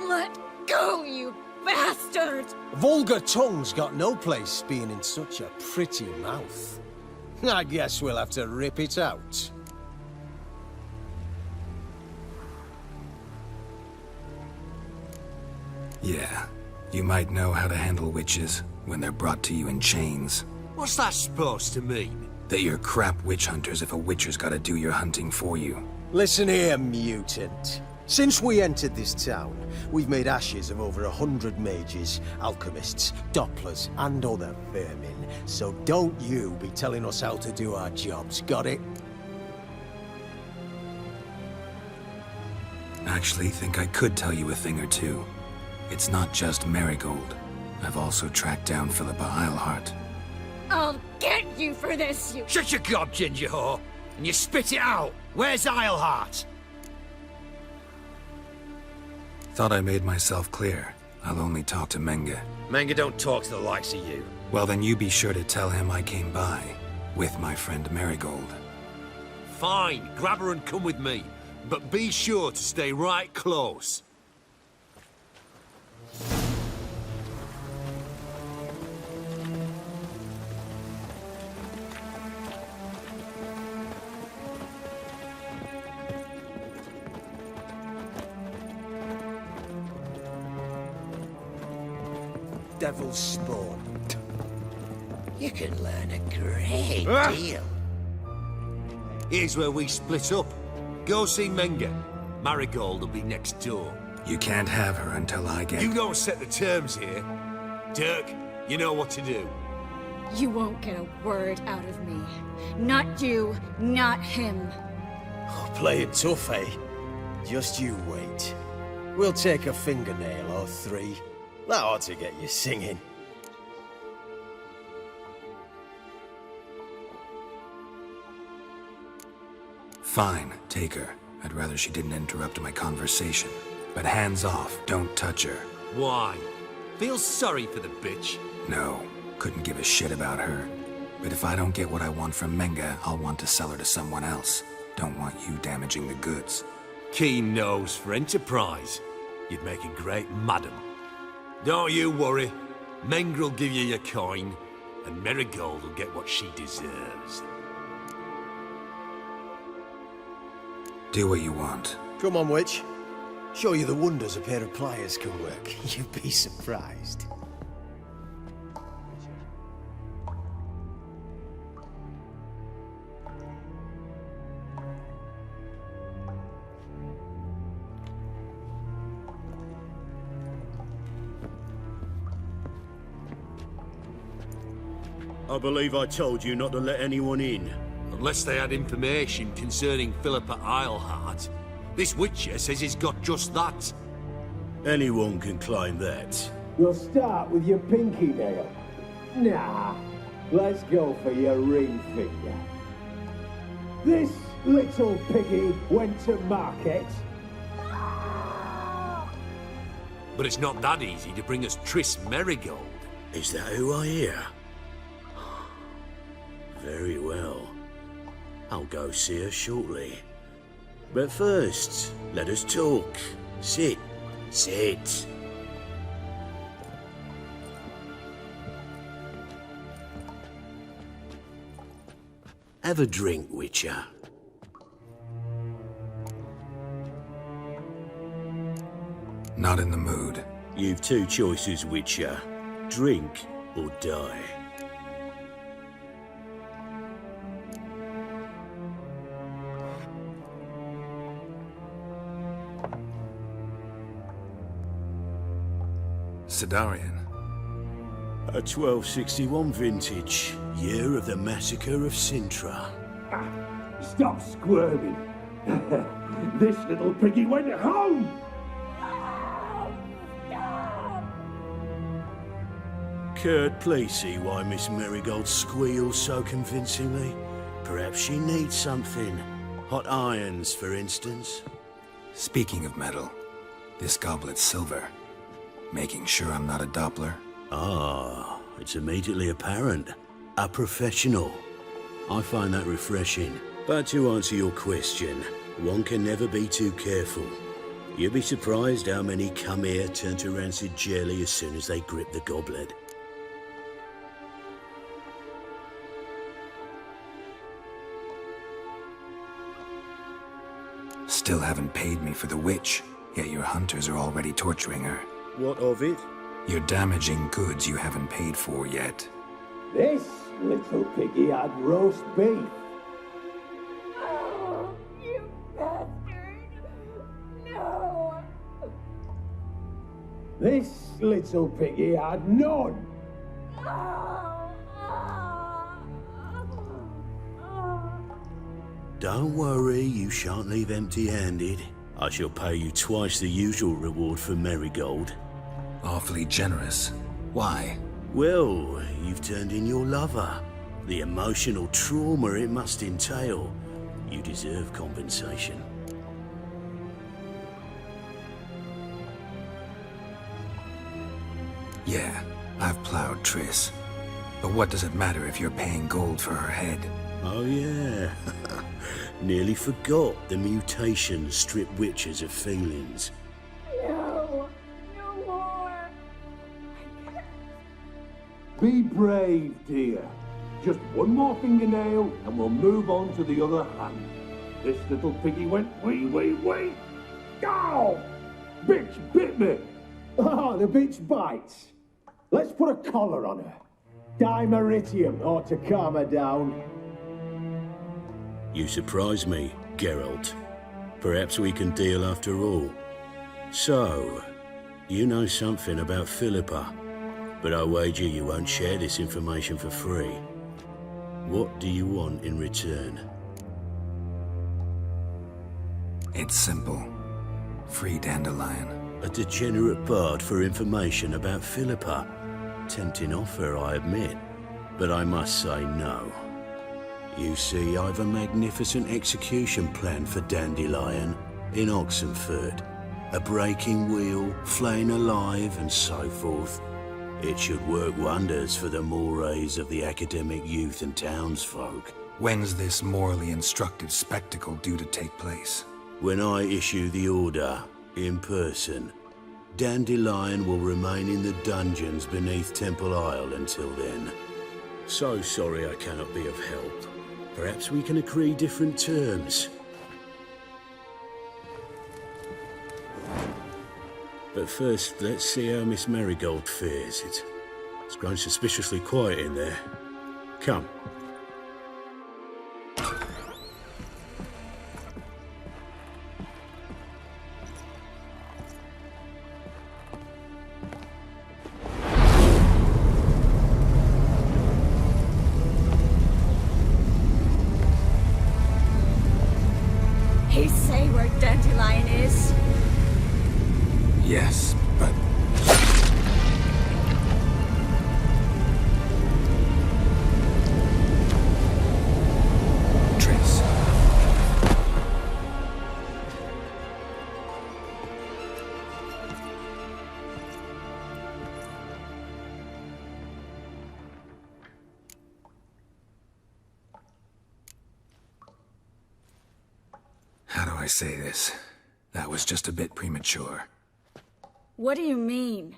Let go, you bastard! Vulgar tongue's got no place being in such a pretty mouth. I guess we'll have to rip it out. Yeah. You might know how to handle witches. when they're brought to you in chains. What's that supposed to mean? That you're crap witch hunters if a witcher's gotta do your hunting for you. Listen here, mutant. Since we entered this town, we've made ashes of over 100 mages, alchemists, dopplers, and other vermin. So don't you be telling us how to do our jobs, got it? Actually, think I could tell you a thing or two. It's not just Marigold. I've also tracked down Philippa Eilhart. I'll get you for this, you... Shut your gob, ginger whore, and you spit it out. Where's Eilhart? Thought I made myself clear. I'll only talk to Menge. Menge don't talk to the likes of you. Well, then you be sure to tell him I came by, with my friend Marigold. Fine, grab her and come with me. But be sure to stay right close. Devil's spawn. You can learn a great deal. Here's where we split up. Go see Menge. Marigold will be next door. You can't have her until I get... You don't set the terms here. Dirk, you know what to do. You won't get a word out of me. Not you, not him. Oh, play it tough, eh? Just you wait. We'll take a fingernail or three. That ought to get you singing. Fine, take her. I'd rather she didn't interrupt my conversation. But hands off, don't touch her. Why? Feel sorry for the bitch? No, couldn't give a shit about her. But if I don't get what I want from Menge, I'll want to sell her to someone else. Don't want you damaging the goods. Keen nose for enterprise. You'd make a great madam. Don't you worry. Menge will give you your coin, and Marigold will get what she deserves. Do what you want. Come on, witch. Show you the wonders a pair of pliers can work. You'd be surprised. I believe I told you not to let anyone in. Unless they had information concerning Philippa Eilhart. This Witcher says he's got just that. Anyone can claim that. You'll start with your pinky nail. Nah, let's go for your ring finger. This little piggy went to market. But it's not that easy to bring us Triss Marigold. Is that who I hear? Very well. I'll go see her shortly. But first, let us talk. Sit. Sit. Have a drink, Witcher. Not in the mood. You've two choices, Witcher. Drink or die. Sidarian. A 1261 vintage, year of the massacre of Sintra. Stop squirming. This little piggy went home. Could please see why Miss Marigold squeals so convincingly? Perhaps she needs something. Hot irons, for instance. Speaking of metal, this goblet's silver. Making sure I'm not a Doppler? Ah, it's immediately apparent. A professional. I find that refreshing. But to answer your question, one can never be too careful. You'd be surprised how many come here turn to rancid jelly as soon as they grip the goblet. Still haven't paid me for the witch, yet your hunters are already torturing her. What of it? You're damaging goods you haven't paid for yet. This little piggy had roast beef. Oh, you bastard! No! This little piggy had none. Don't worry, you shan't leave empty-handed. I shall pay you twice the usual reward for Marigold. Awfully generous. Why? Well, you've turned in your lover. The emotional trauma it must entail. You deserve compensation. Yeah, I've plowed Triss. But what does it matter if you're paying gold for her head? Oh yeah. Nearly forgot the mutations strip witches of feelings. No! No more! Be brave, dear. Just one more fingernail and we'll move on to the other hand. This little piggy went wee. Ow! Bitch bit me! Ah, the bitch bites. Let's put a collar on her. Dimeritium ought to calm her down. You surprise me, Geralt. Perhaps we can deal after all. So, you know something about Philippa, but I wager you won't share this information for free. What do you want in return? It's simple. Free Dandelion. A degenerate bard for information about Philippa. Tempting offer, I admit, but I must say no. You see, I've a magnificent execution plan for Dandelion in Oxenford. A breaking wheel, flaying alive, and so forth. It should work wonders for the mores of the academic youth and townsfolk. When's this morally instructive spectacle due to take place? When I issue the order, in person. Dandelion will remain in the dungeons beneath Temple Isle until then. So sorry I cannot be of help. Perhaps we can agree different terms. But first, let's see how Miss Marigold fares. It's grown suspiciously quiet in there. Come. He say where Dandelion is? Yes, but... Triss. How do I say this? That was just a bit premature. What do you mean?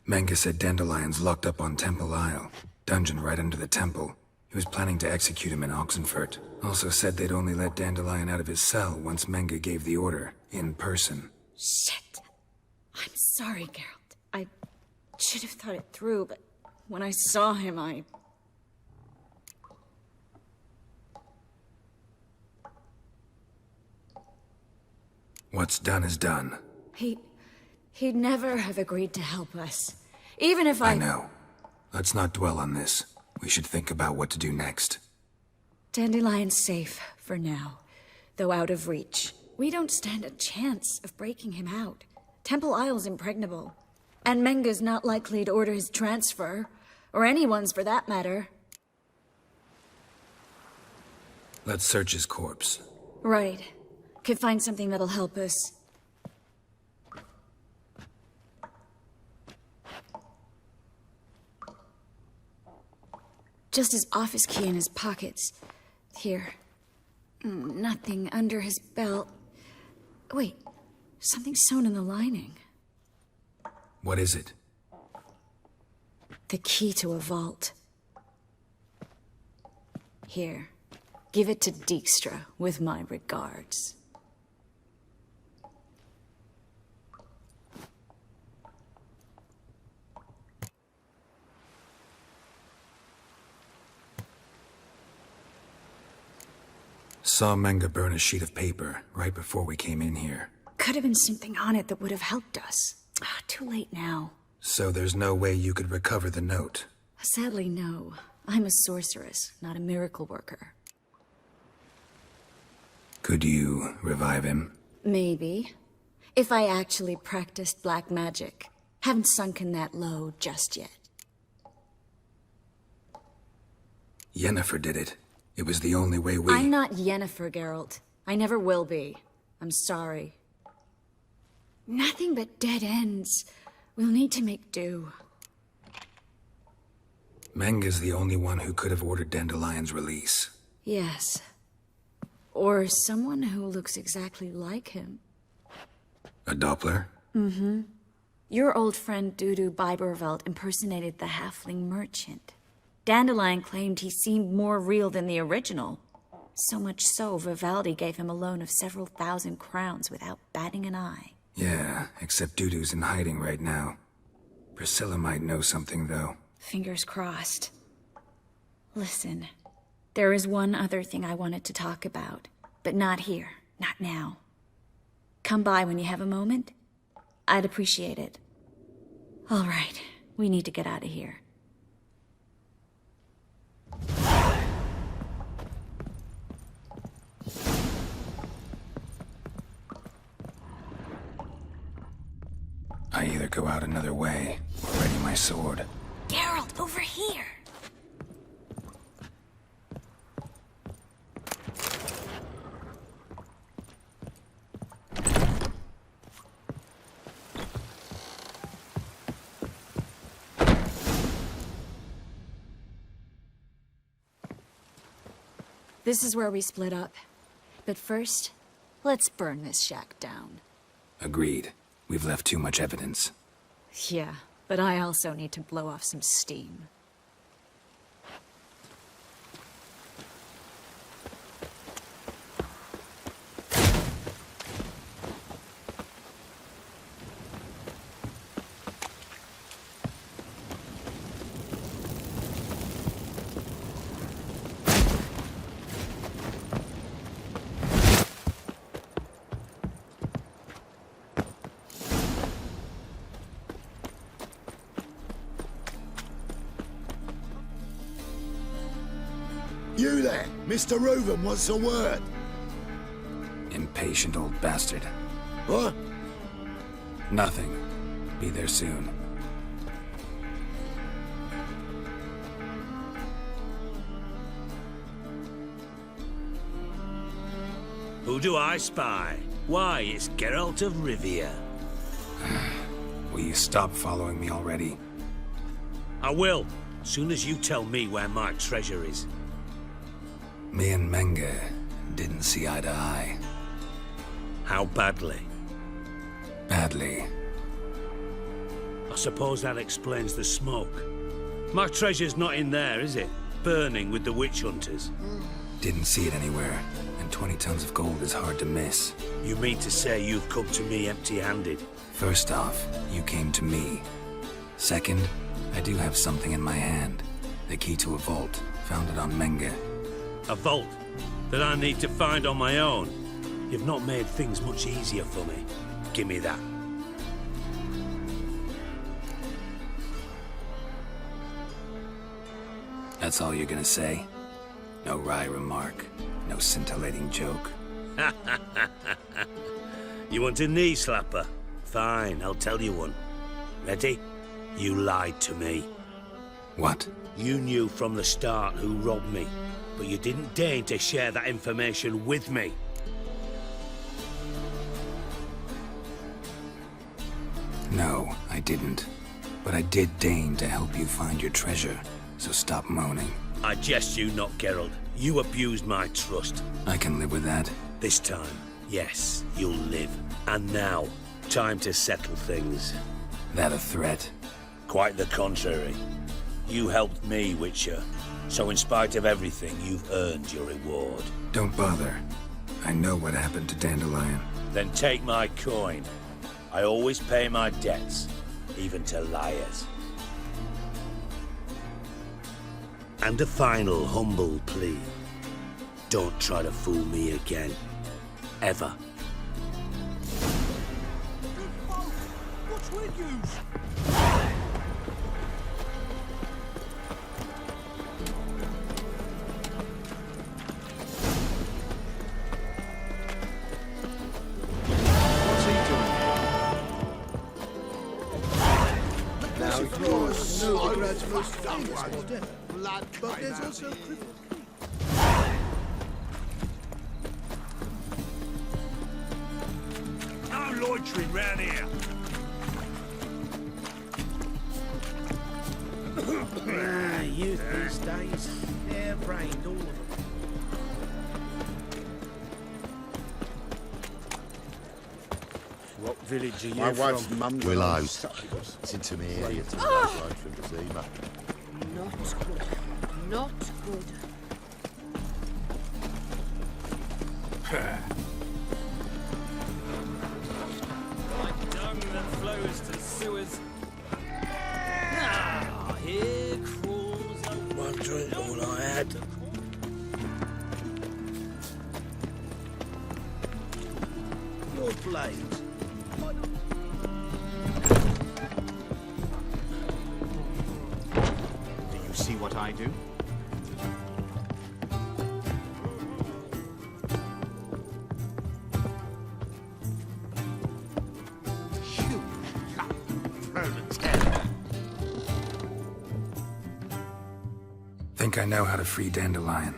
Menga said Dandelion's locked up on Temple Isle. Dungeon right under the temple. He was planning to execute him in Oxenfurt. Also said they'd only let Dandelion out of his cell once Menga gave the order, in person. Shit. I'm sorry, Geralt. I should have thought it through, but when I saw him, I... What's done is done. He'd never have agreed to help us. Even if I know. Let's not dwell on this. We should think about what to do next. Dandelion's safe, for now. Though out of reach. We don't stand a chance of breaking him out. Temple Isle's impregnable. And Menga's not likely to order his transfer. Or anyone's, for that matter. Let's search his corpse. Right. Could find something that'll help us. Just his office key in his pockets. Here. Nothing under his belt. Wait, something sewn in the lining. What is it? The key to a vault. Here. Give it to Dijkstra, with my regards. Saw Menga burn a sheet of paper right before we came in here. Could have been something on it that would have helped us. Too late now. So there's no way you could recover the note? Sadly, no. I'm a sorceress, not a miracle worker. Could you revive him? Maybe. If I actually practiced black magic. Haven't sunken that low just yet. Yennefer did it. It was the only way we... I'm not Yennefer, Geralt. I never will be. I'm sorry. Nothing but dead ends. We'll need to make do. Menga's the only one who could have ordered Dandelion's release. Yes. Or someone who looks exactly like him. A Doppler? Mm-hmm. Your old friend Dudu Biberveld impersonated the halfling merchant. Dandelion claimed he seemed more real than the original. So much so, Vivaldi gave him a loan of several thousand crowns without batting an eye. Yeah, except Dudu's in hiding right now. Priscilla might know something, though. Fingers crossed. Listen, there is one other thing I wanted to talk about, but not here, not now. Come by when you have a moment. I'd appreciate it. All right, we need to get out of here. I either go out another way, or ready my sword. Geralt, over here! This is where we split up. But first, let's burn this shack down. Agreed. We've left too much evidence. Yeah, but I also need to blow off some steam. You there, Mr. Reuven wants a word. Impatient old bastard. What? Nothing. Be there soon. Who do I spy? Why, it's Geralt of Rivia. Will you stop following me already? I will, soon as you tell me where my treasure is. Me and Menga didn't see eye to eye. How badly? Badly. I suppose that explains the smoke. My treasure's not in there, is it? Burning with the witch hunters. Didn't see it anywhere, and 20 tons of gold is hard to miss. You mean to say you've come to me empty-handed? First off, you came to me. Second, I do have something in my hand. The key to a vault, found it on Menga. A vault that I need to find on my own. You've not made things much easier for me. Give me that. That's all you're gonna say? No wry remark, no scintillating joke. You want a knee slapper? Fine, I'll tell you one. Ready? You lied to me. What? You knew from the start who robbed me, but you didn't deign to share that information with me. No, I didn't. But I did deign to help you find your treasure, so stop moaning. I jest you not, Geralt. You abused my trust. I can live with that. This time, yes, you'll live. And now, time to settle things. That a threat? Quite the contrary. You helped me, Witcher. So in spite of everything, you've earned your reward. Don't bother. I know what happened to Dandelion. Then take my coin. I always pay my debts, even to liars. And a final humble plea. Don't try to fool me again. Ever. What's with you? What's he doing here? Now you're Novigrads' most famous model, but there's also No loitering round here. Youth these days, hair-brained, all of them. What village are you My wife's from? mum. Willows. It's into me area to the side from the Zima. Not good. Not good. Like dung that flows to sewers. Ah, here crawls a... One drink all I had. Your blades. Do you see what I do? Think I know how to free Dandelion.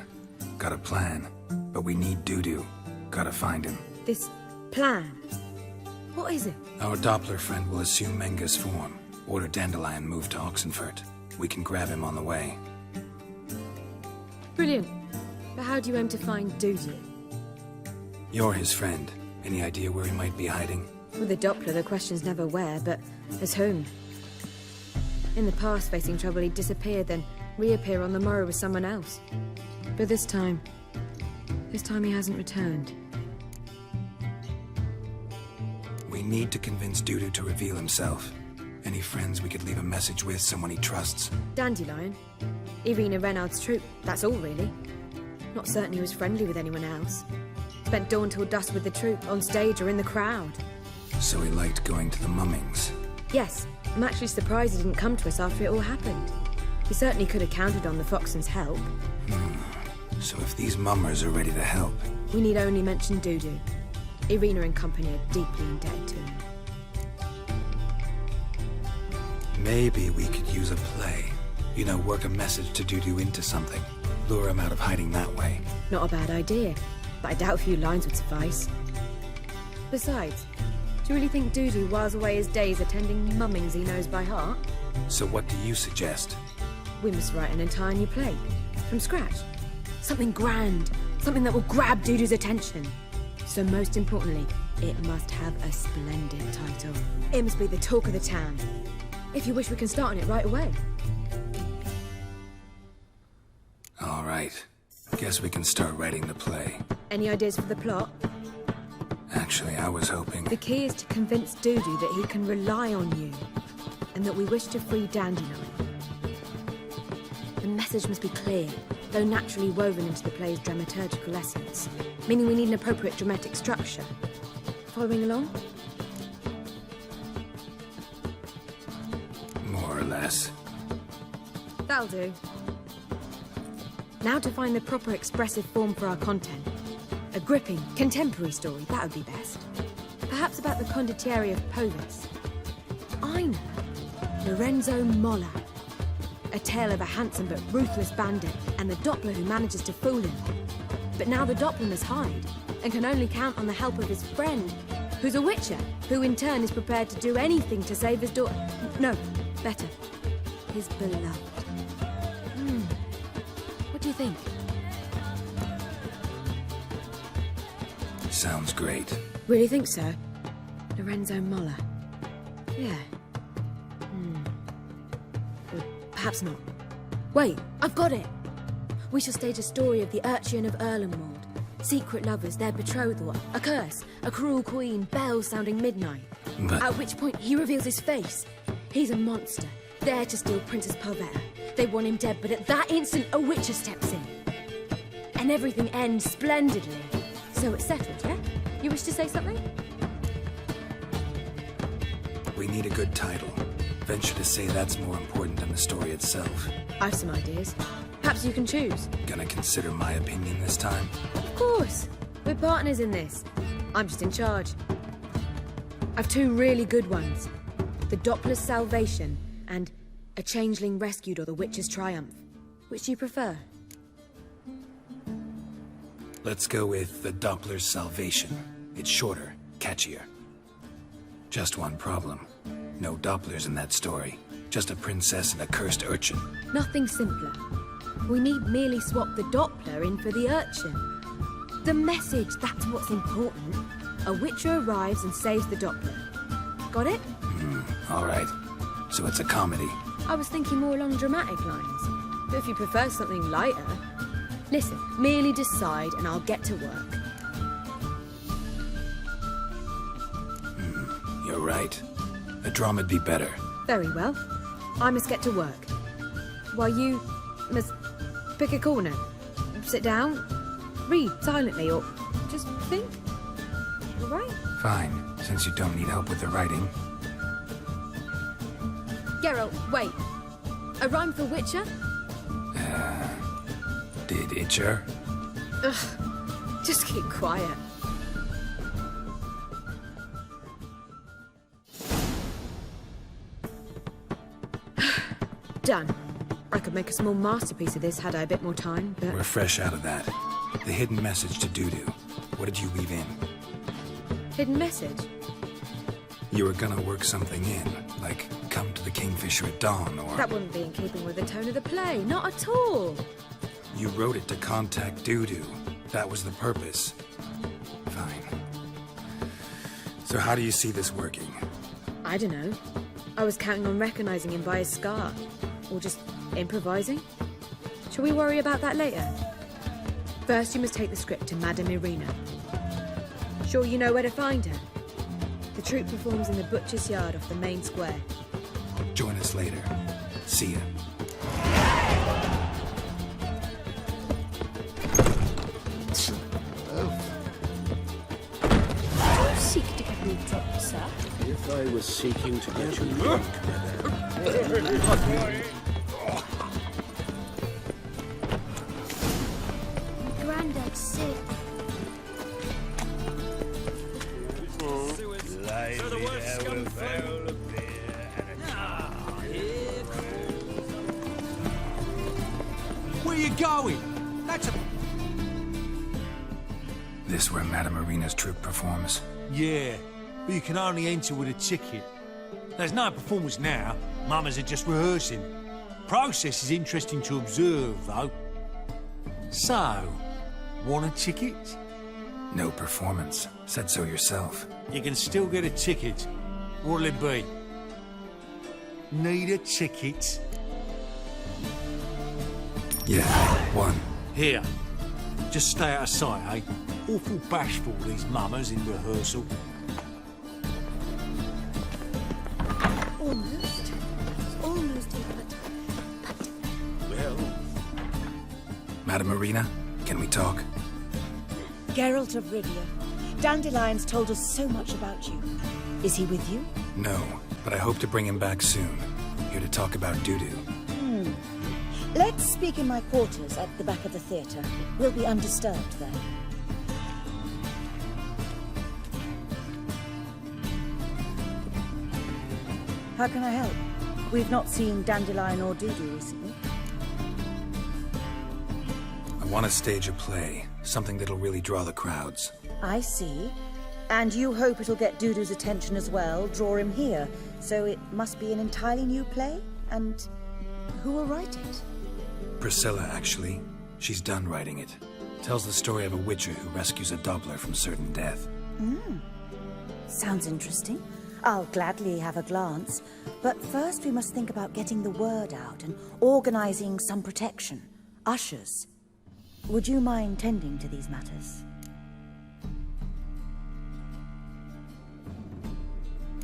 Got a plan, but we need Dudu. Gotta find him. This plan? What is it? Our Doppler friend will assume Menga's form. Order Dandelion moved to Oxenfurt. We can grab him on the way. Brilliant. But how do you aim to find Dudu? You're his friend. Any idea where he might be hiding? With the Doppler, the question's never where, but as whom. In the past, facing trouble, he'd disappear, then reappear on the morrow with someone else. But this time he hasn't returned. We need to convince Dudu to reveal himself. Any friends we could leave a message with, someone he trusts? Dandelion? Irina Reynard's troop, that's all really. Not certain he was friendly with anyone else. Spent dawn till dusk with the troop, on stage or in the crowd. So he liked going to the mummings. Yes, I'm actually surprised he didn't come to us after it all happened. He certainly could have counted on the Foxen's help. So if these mummers are ready to help... We need only mention Dudu. Irina and company are deeply indebted to him. Maybe we could use a play. You know, work a message to Dudu into something. Lure him out of hiding that way. Not a bad idea, but I doubt a few lines would suffice. Besides, do you really think Dudu whiles away his days attending mummings he knows by heart? So what do you suggest? We must write an entire new play. From scratch. Something grand. Something that will grab Dudu's attention. So most importantly, it must have a splendid title. It must be the talk of the town. If you wish, we can start on it right away. All right. Guess we can start writing the play. Any ideas for the plot? Actually, I was hoping... The key is to convince Dudu that he can rely on you, and that we wish to free Dandelion. The message must be clear, though naturally woven into the play's dramaturgical essence, meaning we need an appropriate dramatic structure. Following along? More or less. That'll do. Now to find the proper expressive form for our content. A gripping, contemporary story, that would be best. Perhaps about the condottieri of Povis. I know. Lorenzo Molla. A tale of a handsome but ruthless bandit and the Doppler who manages to fool him. But now the Doppler must hide and can only count on the help of his friend, who's a witcher, who in turn is prepared to do anything to save his daughter. No, better. His beloved. What do you think? Sounds great. Really think so? Lorenzo Molla. Yeah. Or perhaps not. Wait, I've got it! We shall stage a story of the Urchin of Erlenwald. Secret lovers, their betrothal, a curse, a cruel queen, bells sounding midnight. But... At which point he reveals his face. He's a monster, there to steal Princess Parvetta. They want him dead, but at that instant a witcher steps in. and everything ends splendidly. So it's settled, yeah? You wish to say something? We need a good title. Venture to say that's more important than the story itself. I've some ideas. Perhaps you can choose. Gonna consider my opinion this time? Of course. We're partners in this. I'm just in charge. I've two really good ones. The Doppler's Salvation and A Changeling Rescued or The Witcher's Triumph. Which do you prefer? Let's go with the Doppler's Salvation. It's shorter, catchier. Just one problem. No Dopplers in that story. Just a princess and a cursed urchin. Nothing simpler. We need merely swap the Doppler in for the urchin. The message, that's what's important. A Witcher arrives and saves the Doppler. Got it? All right. So it's a comedy. I was thinking more along dramatic lines. But if you prefer something lighter... Listen, merely decide and I'll get to work. You're right. A drama'd be better. Very well. I must get to work. While you must pick a corner. Sit down, read silently, or just think. All right? Fine, since you don't need help with the writing. Geralt, wait. A rhyme for Witcher? Did Itcher? Ugh, just keep quiet. Done. I could make a small masterpiece of this had I a bit more time, but... We're fresh out of that. The hidden message to Dudu. What did you weave in? Hidden message? You were gonna work something in, like come to the Kingfisher at dawn, or... That wouldn't be in keeping with the tone of the play, not at all. You wrote it to contact Dudu. That was the purpose. Fine. So how do you see this working? I don't know. I was counting on recognizing him by his scar. Or just improvising. Shall we worry about that later? First, you must take the script to Madame Irina. Sure you know where to find her? The troupe performs in the butcher's yard off the main square. Join us later. See ya. Seek to get me drunk, sir. If I was seeking to get you drunk, Grandad's sick. Where are you going? That's a... This where Madame Irina's troupe performs? Yeah, but you can only enter with a ticket. There's no performance now. Mamas are just rehearsing. Process is interesting to observe, though. So, want a ticket? No performance. Said so yourself. You can still get a ticket. What'll it be? Need a ticket? Yeah, one. Here. Just stay out of sight, eh? Awful bashful, these mamas in rehearsal. Almost here, but... Well... Madame Irina, can we talk? Geralt of Rivia. Dandelion's told us so much about you. Is he with you? No, but I hope to bring him back soon. Here to talk about Dudu. Let's speak in my quarters at the back of the theatre. We'll be undisturbed there. How can I help? We've not seen Dandelion or Dudu recently. I want to stage a play. Something that'll really draw the crowds. I see. And you hope it'll get Dudu's attention as well, draw him here. So it must be an entirely new play? And who will write it? Priscilla, actually. She's done writing it. Tells the story of a witcher who rescues a Doppler from certain death. Sounds interesting. I'll gladly have a glance. But first we must think about getting the word out and organizing some protection. Ushers. Would you mind tending to these matters?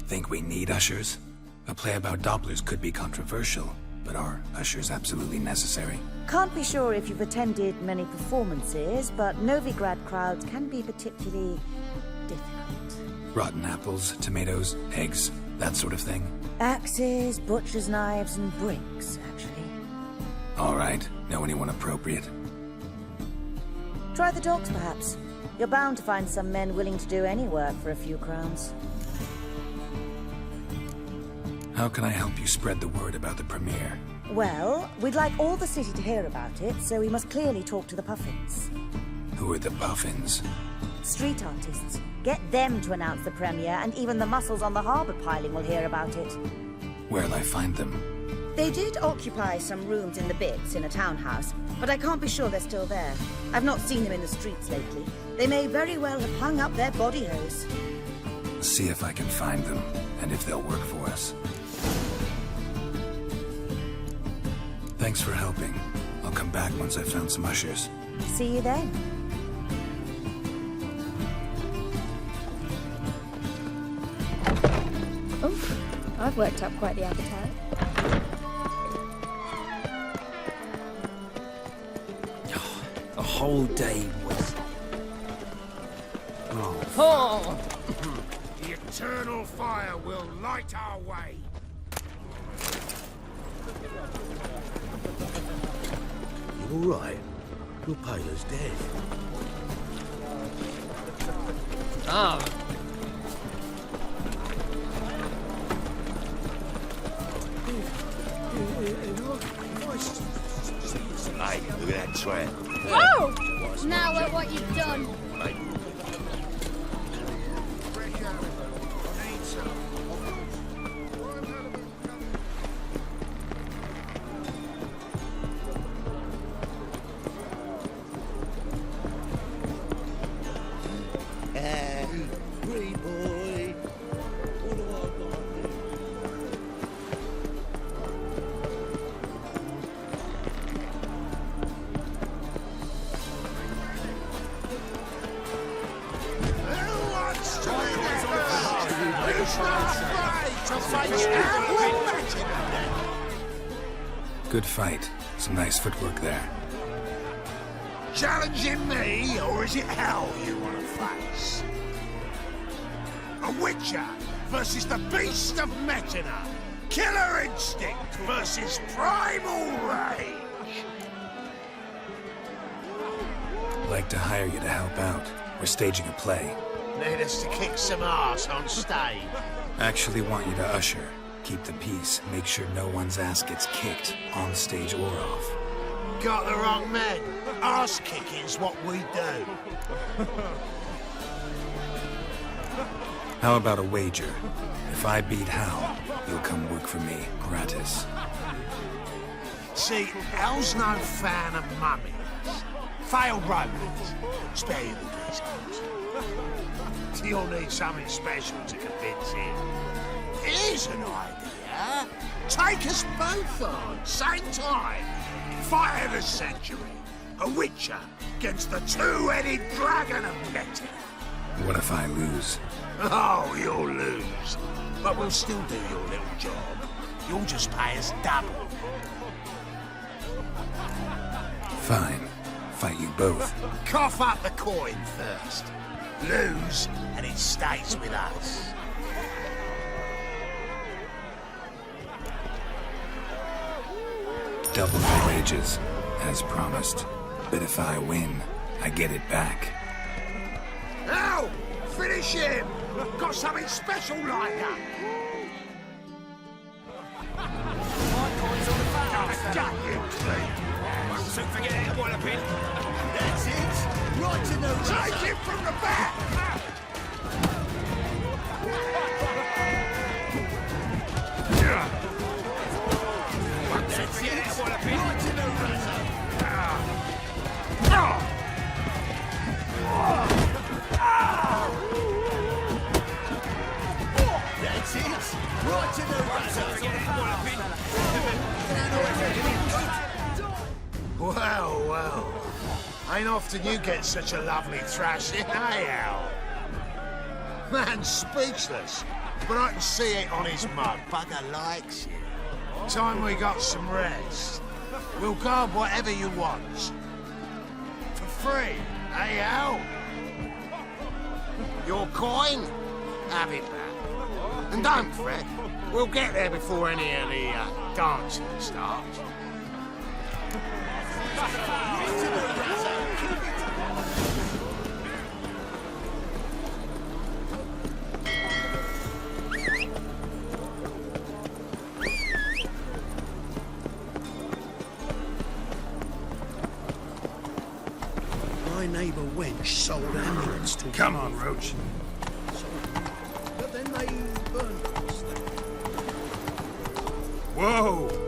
Think we need ushers? A play about Dopplers could be controversial, but are ushers absolutely necessary? Can't be sure if you've attended many performances, but Novigrad crowds can be particularly difficult. Rotten apples, tomatoes, eggs, that sort of thing? Axes, butcher's knives, and bricks, actually. All right. Know anyone appropriate? Try the dogs, perhaps. You're bound to find some men willing to do any work for a few crowns. How can I help you spread the word about the premiere? Well, we'd like all the city to hear about it, so we must clearly talk to the Puffins. Who are the Puffins? Street artists. Get them to announce the premiere, and even the muscles on the harbour piling will hear about it. Where'll I find them? They did occupy some rooms in the Bits in a townhouse, but I can't be sure they're still there. I've not seen them in the streets lately. They may very well have hung up their body hose. See if I can find them, and if they'll work for us. Thanks for helping. I'll come back once I've found some ushers. See you then. Oof, I've worked up quite the appetite. A whole day was... Oh! The eternal fire will light our way. You all right? Your Paler's dead. Ah. Hey, look at that tramp. Whoa! Now look what you've done. Free boy. What do I got? Good fight. Some nice footwork there. Challenging me, or is it hell you want to face? A Witcher versus the beast of Metina. Killer instinct versus primal rage. Like to hire you to help out. We're staging a play. Need us to kick some ass on stage. Actually want you to usher. Keep the peace. Make sure no one's ass gets kicked, on stage or off. Got the wrong man. Ass kicking's what we do. How about a wager? If I beat Hal, you'll come work for me, gratis. See, Hal's no fan of mummies. Failed romance. Spare you the details. You'll need something special to convince him. Here's an idea. Take us both on, same time. Fight of the century. A Witcher against the two-headed dragon of Metina. What if I lose? Oh, you'll lose. But we'll still do your little job. You'll just pay us double. Fine. Fight you both. Cough up the coin first. Lose, and it stays with us. Double my wages, as promised. But if I win, I get it back. Now, finish him! Got something special lined up! Got you clean! Won't soon forget it, Wallopin! That's it! Right to know. Take him from the back! Won't soon forget it, Wallopin! Right to know. That's it! Right to know. Well, well. Ain't often you get such a lovely thrashing, eh, Al? Man's speechless, but I can see it on his mug. Bugger likes you. Time we got some rest. We'll guard whatever you want. For free, eh, Al? Your coin? Have it back. And don't fret, we'll get there before any of the dancing starts. My neighbour wench sold amulets to... Come on, Roach. But then they burned us. Whoa!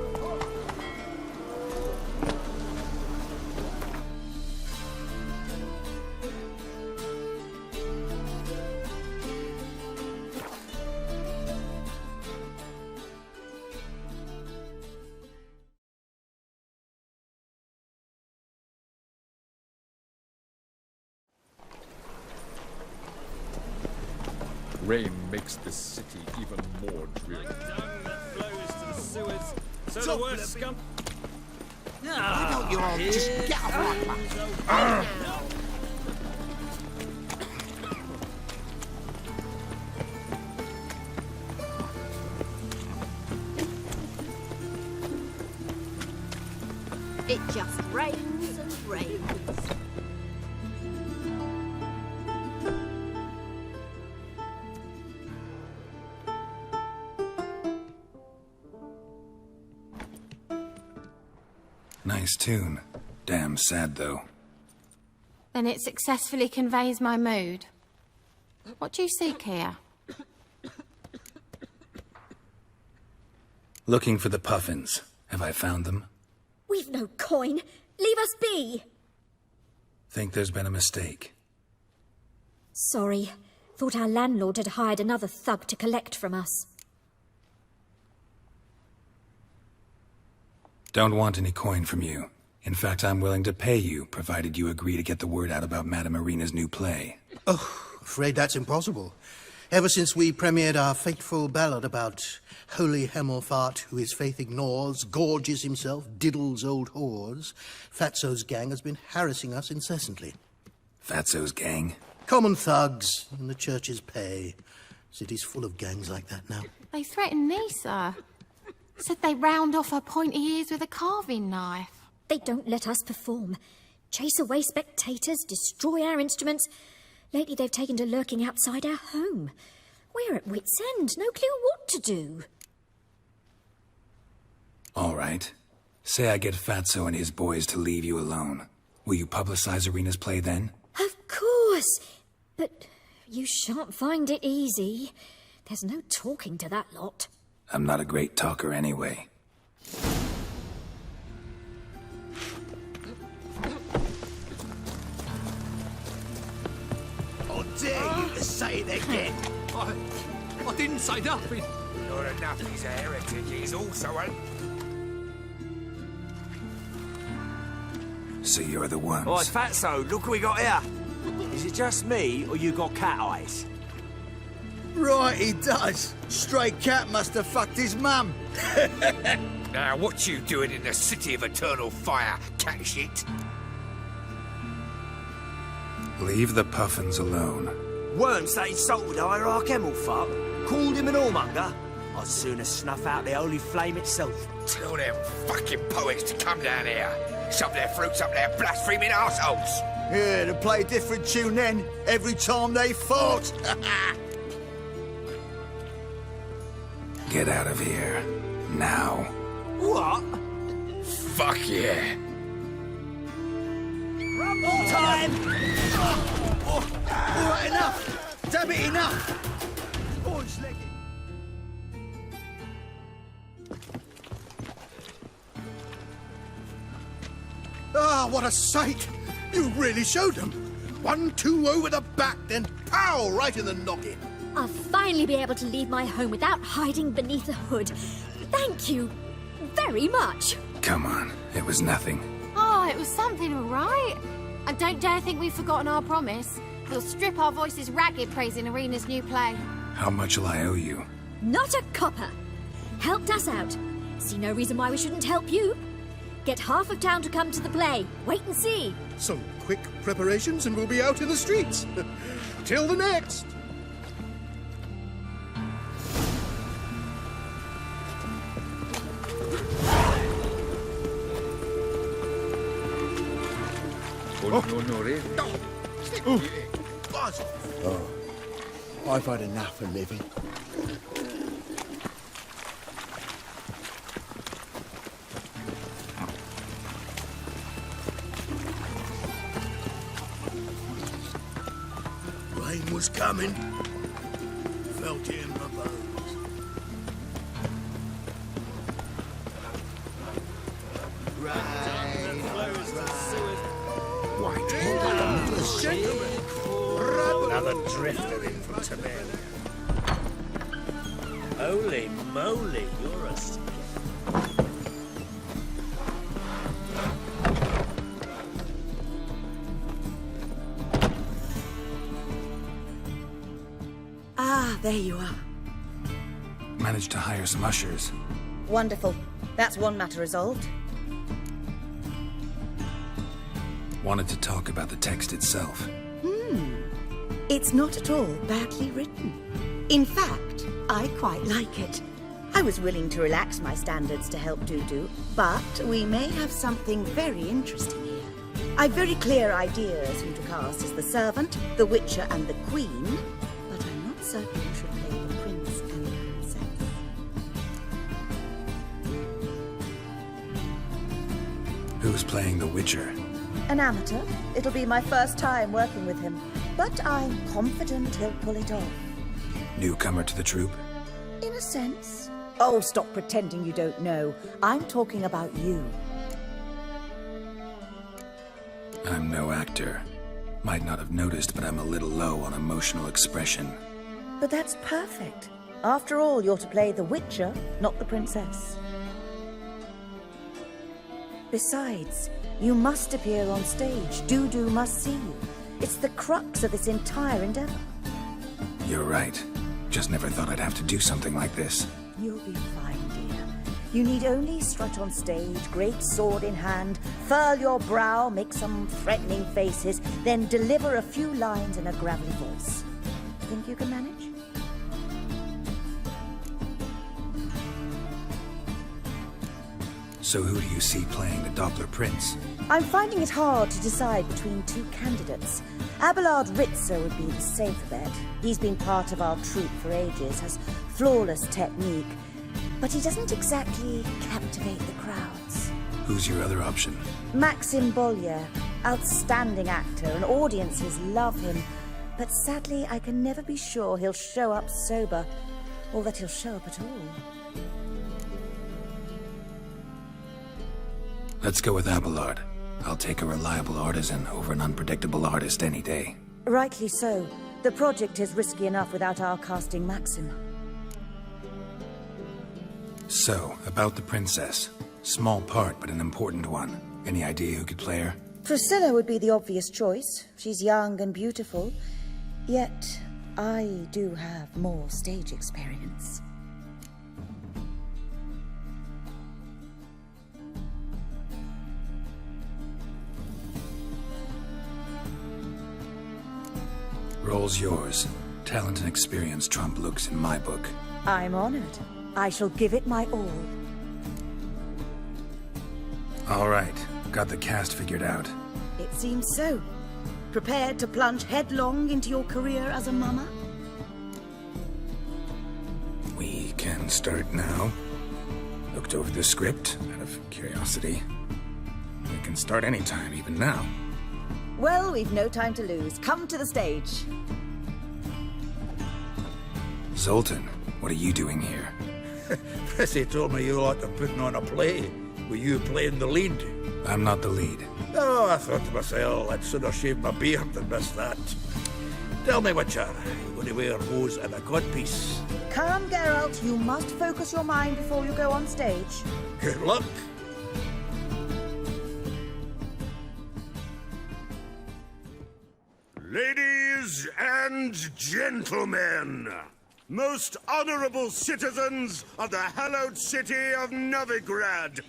Rain makes this city even more dreary. Dung that flows to the sewers, so Stop the worst scum... Why don't you all just get off my back? It just rains and rains. Nice tune. Damn sad, though. Then it successfully conveys my mood. What do you seek here? Looking for the puffins. Have I found them? We've no coin. Leave us be. Think there's been a mistake. Sorry. Thought our landlord had hired another thug to collect from us. Don't want any coin from you. In fact, I'm willing to pay you, provided you agree to get the word out about Madame Irina's new play. Oh, afraid that's impossible. Ever since we premiered our fateful ballad about holy Hemelfart who his faith ignores, gorges himself, diddles old whores, Fatso's gang has been harassing us incessantly. Fatso's gang? Common thugs in the church's pay. City's full of gangs like that now. They threatened me, sir. Said they round off her pointy ears with a carving knife. They don't let us perform. Chase away spectators, destroy our instruments. Lately they've taken to lurking outside our home. We're at wit's end, no clue what to do. All right. Say I get Fatso and his boys to leave you alone. Will you publicize Irina's play then? Of course. But you shan't find it easy. There's no talking to that lot. I'm not a great talker anyway. I dare you to say it again. I didn't say nothing. Not enough he's a heretic, he's also a... So you're the ones. Oh, Fatso, look what we got here. Is it just me, or you got cat eyes? Right, he does. Stray cat must have fucked his mum. Now, what you doing in the city of eternal fire, cat shit? Leave the puffins alone. Worms that insulted Hierarch Hemelfart, called him an whoremonger. I'd sooner snuff out the holy flame itself. Tell them fucking poets to come down here. Shove their fruits up their blaspheming arseholes. Yeah, to play a different tune then, every time they fought. Get out of here. Now. What? Fuck yeah. Rumble time! All right, enough. Damn it, enough. Boys, leg it. Ah, what a sight! You really showed them. 1-2 over the back, then pow, right in the noggin. I'll finally be able to leave my home without hiding beneath a hood. Thank you very much. Come on, it was nothing. Oh, it was something, all right. And don't dare think we've forgotten our promise. We'll strip our voices ragged praising Irina's new play. How much will I owe you? Not a copper. Helped us out. See no reason why we shouldn't help you. Get half of town to come to the play. Wait and see. Some quick preparations and we'll be out in the streets. Till the next! Oh, I've had enough of living. Rain was coming. Felt it in my bones. Another drifter in from Tiberias. Holy moly, you're a... Ah, there you are. Managed to hire some ushers. Wonderful. That's one matter resolved. Wanted to talk about the text itself. It's not at all badly written. In fact, I quite like it. I was willing to relax my standards to help Dudu, but we may have something very interesting here. I've very clear ideas who to cast as the servant, the witcher, and the queen, but I'm not certain who should play the prince and the princess. Who's playing the Witcher? An amateur. It'll be my first time working with him, but I'm confident he'll pull it off. Newcomer to the troupe? In a sense. Oh, stop pretending you don't know. I'm talking about you. I'm no actor. Might not have noticed, but I'm a little low on emotional expression. But that's perfect. After all, you're to play the Witcher, not the princess. Besides, you must appear on stage. Dudu must see you. It's the crux of this entire endeavor. You're right. Just never thought I'd have to do something like this. You'll be fine, dear. You need only strut on stage, great sword in hand, furl your brow, make some threatening faces, then deliver a few lines in a gravelly voice. Think you can manage? So who do you see playing the Doppler Prince? I'm finding it hard to decide between two candidates. Abelard Ritzer would be the safer bet. He's been part of our troupe for ages, has flawless technique, but he doesn't exactly captivate the crowds. Who's your other option? Maxim Bollier, outstanding actor, and audiences love him. But sadly, I can never be sure he'll show up sober, or that he'll show up at all. Let's go with Abelard. I'll take a reliable artisan over an unpredictable artist any day. Rightly so. The project is risky enough without our casting Maxim. So, about the princess. Small part, but an important one. Any idea who could play her? Priscilla would be the obvious choice. She's young and beautiful. Yet, I do have more stage experience. Role's yours. Talent and experience trump looks in my book. I'm honored. I shall give it my all. All right. Got the cast figured out. It seems so. Prepared to plunge headlong into your career as a mama? We can start now. Looked over the script, out of curiosity. We can start anytime, even now. Well, we've no time to lose. Come to the stage. Zoltan, what are you doing here? Prissy told me you ought to putting on a play. Were you playing the lead? I'm not the lead. Oh, I thought to myself, I'd sooner shave my beard than miss that. Tell me, Witcher, you're going to wear hose and a codpiece. Calm, Geralt. You must focus your mind before you go on stage. Good luck. Ladies and gentlemen, most honorable citizens of the hallowed city of Novigrad,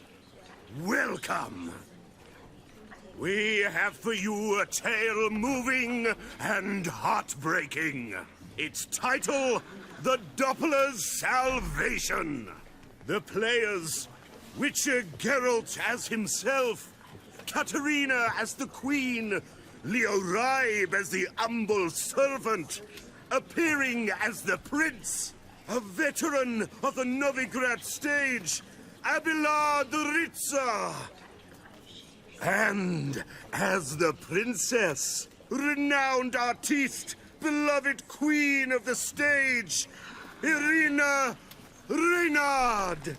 welcome. We have for you a tale moving and heartbreaking. Its title, The Doppler's Salvation. The players, Witcher Geralt as himself, Katarina as the Queen, Leo Ribe as the humble servant, appearing as the Prince, a veteran of the Novigrad stage, Abelard Ritza, and as the Princess, renowned artiste, beloved Queen of the stage, Irina Reynard.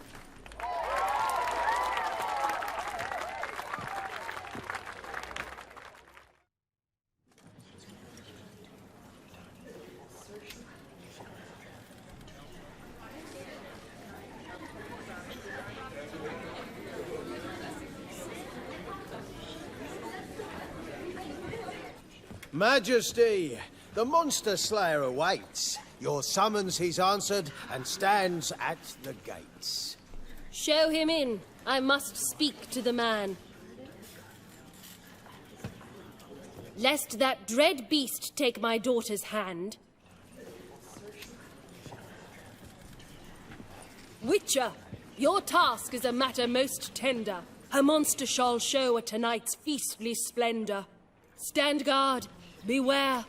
Majesty, the monster slayer awaits. Your summons he's answered and stands at the gates. Show him in. I must speak to the man. Lest that dread beast take my daughter's hand. Witcher, your task is a matter most tender. A monster shall show at tonight's feastly splendor. Stand guard, beware,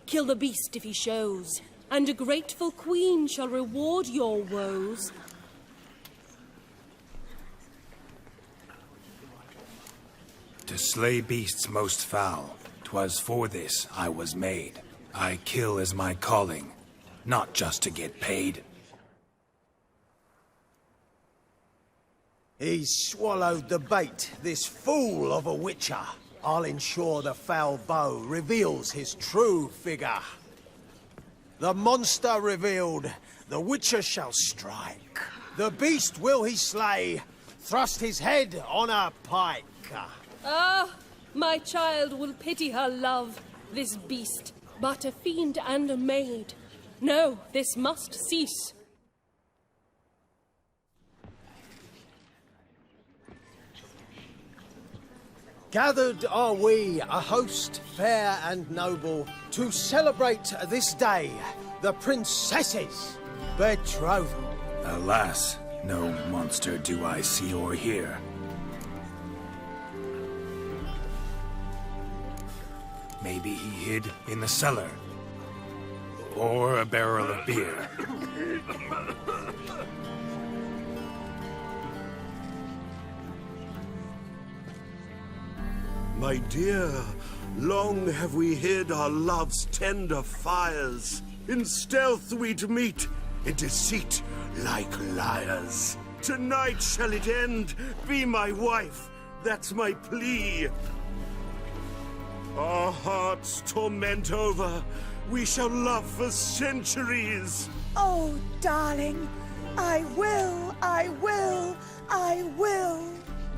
kill the beast if he shows, and a grateful queen shall reward your woes. To slay beasts most foul, 'twas for this I was made. I kill as my calling, not just to get paid. He's swallowed the bait, this fool of a witcher. I'll ensure the foul bow reveals his true figure. The monster revealed, the witcher shall strike. The beast will he slay, thrust his head on a pike. Ah, my child will pity her love, this beast, but a fiend and a maid. No, this must cease. Gathered are we, a host fair and noble, to celebrate this day, the princess's betrothal. Alas, no monster do I see or hear. Maybe he hid in the cellar, or a barrel of beer. My dear, long have we hid our love's tender fires. In stealth we'd meet, in deceit like liars. Tonight shall it end, be my wife, that's my plea. Our hearts torment over, we shall love for centuries. Oh, darling, I will, I will, I will.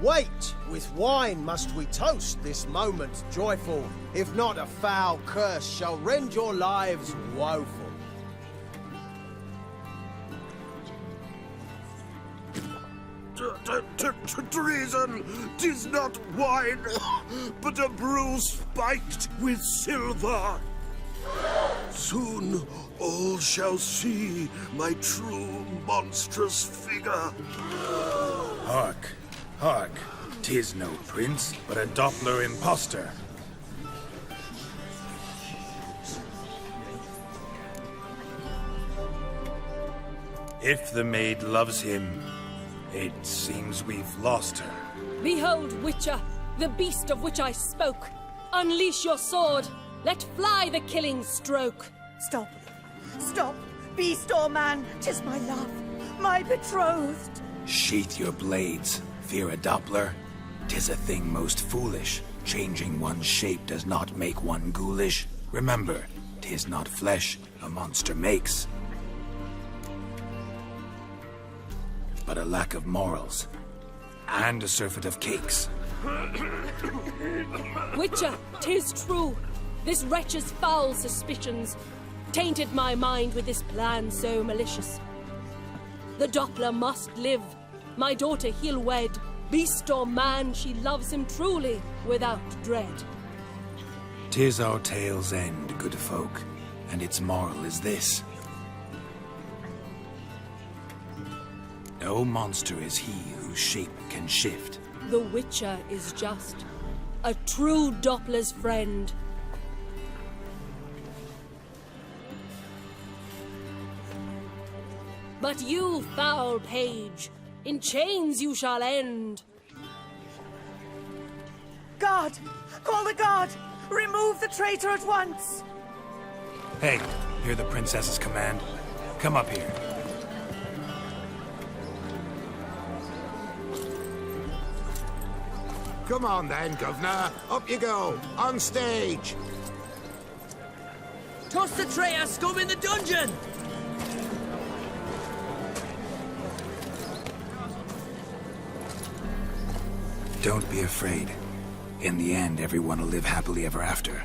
Wait, with wine must we toast this moment joyful. If not, a foul curse shall rend your lives woeful. Treason! 'Tis not wine, but a brew spiked with silver. Soon all shall see my true monstrous figure. Hark, hark, 'tis no prince, but a Doppler imposter. If the maid loves him, it seems we've lost her. Behold, Witcher, the beast of which I spoke. Unleash your sword. Let fly the killing stroke. Stop. Stop. Beast or man, 'tis my love, my betrothed. Sheath your blades. Fear a Doppler? 'Tis a thing most foolish. Changing one's shape does not make one ghoulish. Remember, 'tis not flesh a monster makes, but a lack of morals, and a surfeit of cakes. Witcher, 'tis true. This wretch's foul suspicions. tainted my mind with this plan so malicious. The Doppler must live. My daughter he'll wed. Beast or man, she loves him truly, without dread. 'Tis our tale's end, good folk, and its moral is this. No monster is he whose shape can shift. The Witcher is just a true Doppler's friend. But you, foul page, in chains you shall end. Guard! Call the guard! Remove the traitor at once! Hey, hear the princess's command? Come up here. Come on then, Governor. Up you go. On stage. Toss the traitor scum in the dungeon! Don't be afraid. In the end, everyone will live happily ever after.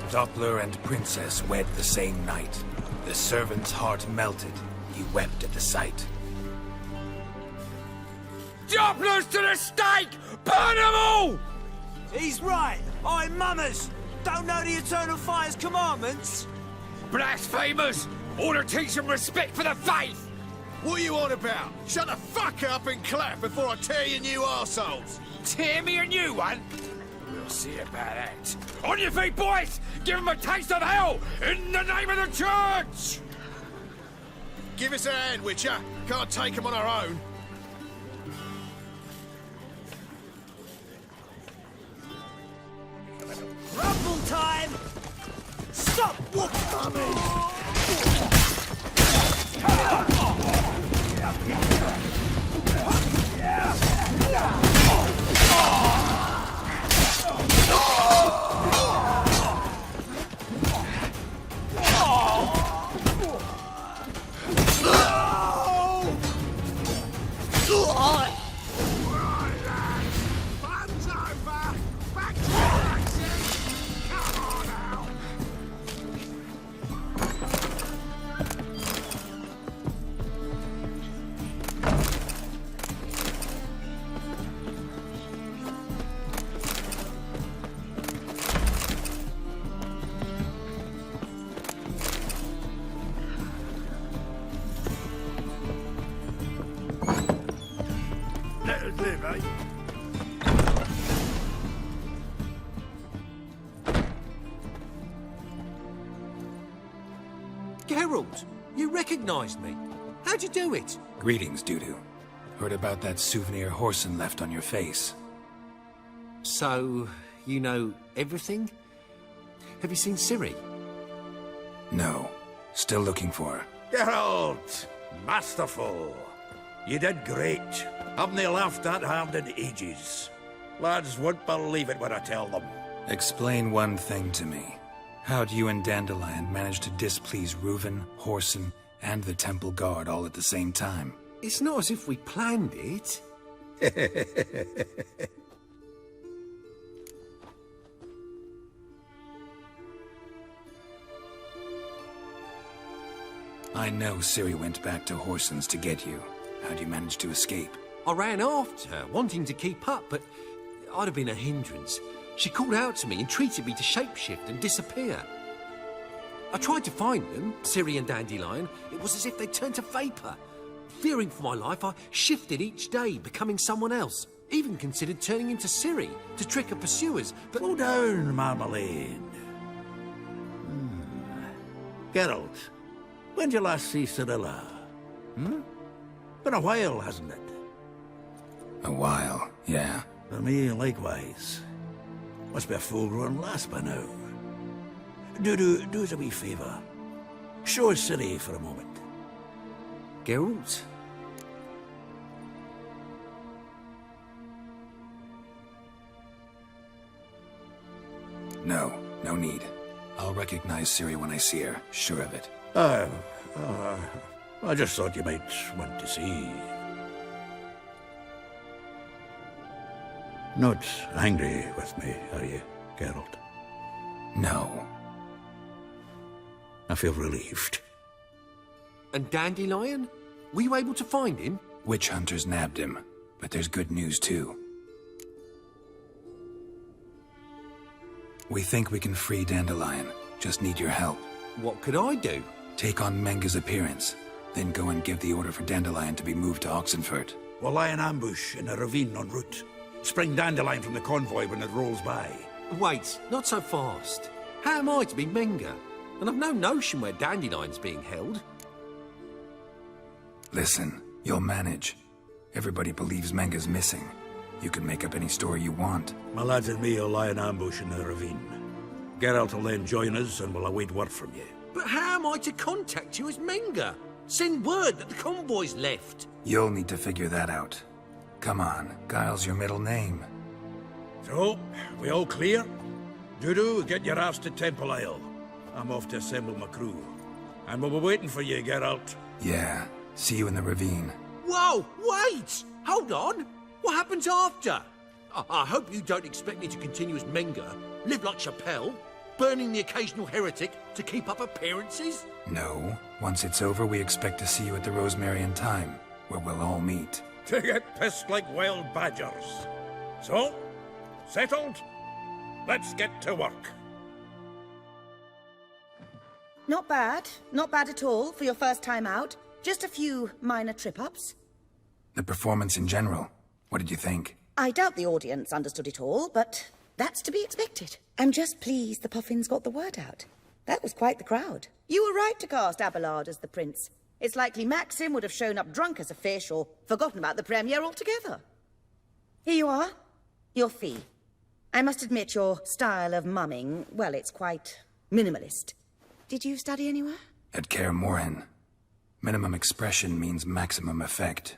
Doppler and Princess wed the same night. The servant's heart melted. He wept at the sight. Dopplers to the stake! Burn them all! He's right. I'm mummers. Don't know the Eternal Fire's commandments? Blasphemers! Order teach them respect for the faith! What are you on about? Shut the fuck up and clap before I tear you new arseholes. Tear me a new one? We'll see about that. On your feet, boys! Give them a taste of hell in the name of the church! Give us a hand, Witcher. Can't take them on our own. Rumble time! Stop! What? Let us live, eh? Geralt, you recognized me. How'd you do it? Greetings, Dudu. Heard about that souvenir Horson left on your face. So, you know everything? Have you seen Ciri? No. Still looking for her. Geralt! Masterful! You did great. Haven't they laughed that hard in ages? Lads won't believe it when I tell them. Explain one thing to me. How'd you and Dandelion manage to displease Reuven, Horson, and the Temple Guard all at the same time? It's not as if we planned it. I know Ciri went back to Horson's to get you. How'd you manage to escape? I ran after her, wanting to keep up, but I'd have been a hindrance. She called out to me, entreated me to shapeshift and disappear. I tried to find them, Ciri and Dandelion. It was as if they'd turned to vapour. Fearing for my life, I shifted each day, becoming someone else. Even considered turning into Ciri to trick her pursuers, but... Slow down, Marmalade. Geralt, when did you last see Cirilla? Been a while, hasn't it? A while, yeah. For me, likewise. Must be a full-grown lass by now. Do us a wee favour. Show us Ciri for a moment. Geralt? No, no need. I'll recognize Ciri when I see her, sure of it. I just thought you might want to see. Not angry with me, are you, Geralt? No. I feel relieved. And Dandelion? Were you able to find him? Witch hunters nabbed him, but there's good news too. We think we can free Dandelion. Just need your help. What could I do? Take on Menga's appearance, then go and give the order for Dandelion to be moved to Oxenford. We'll lie in ambush in a ravine en route. Spring Dandelion from the convoy when it rolls by. Wait, not so fast. How am I to be Menga? And I've no notion where Dandelion's being held. Listen, you'll manage. Everybody believes Menga's missing. You can make up any story you want. My lads and me will lie in ambush in the ravine. Geralt will then join us and we'll await word from you. But how am I to contact you as Menga? Send word that the convoy's left. You'll need to figure that out. Come on, Guile's your middle name. So, we all clear? Dudu, get your ass to Temple Isle. I'm off to assemble my crew. And we'll be waiting for you, Geralt. Yeah, see you in the ravine. Whoa, wait! Hold on! What happens after? I hope you don't expect me to continue as Menga, live like Chappelle, burning the occasional heretic to keep up appearances? No. Once it's over, we expect to see you at the Rosemary in Time, where we'll all meet. To get pissed like wild badgers. So, settled? Let's get to work. Not bad. Not bad at all for your first time out. Just a few minor trip-ups. The performance in general, what did you think? I doubt the audience understood it all, but that's to be expected. I'm just pleased the Puffins got the word out. That was quite the crowd. You were right to cast Abelard as the prince. It's likely Maxim would have shown up drunk as a fish or forgotten about the premiere altogether. Here you are. Your fee. I must admit your style of mumming, well, it's quite minimalist. Did you study anywhere? At Kaer Morhen. Minimum expression means maximum effect.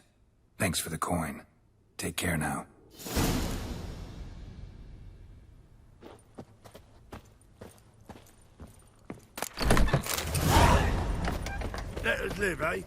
Thanks for the coin. Take care now. Let us live, eh?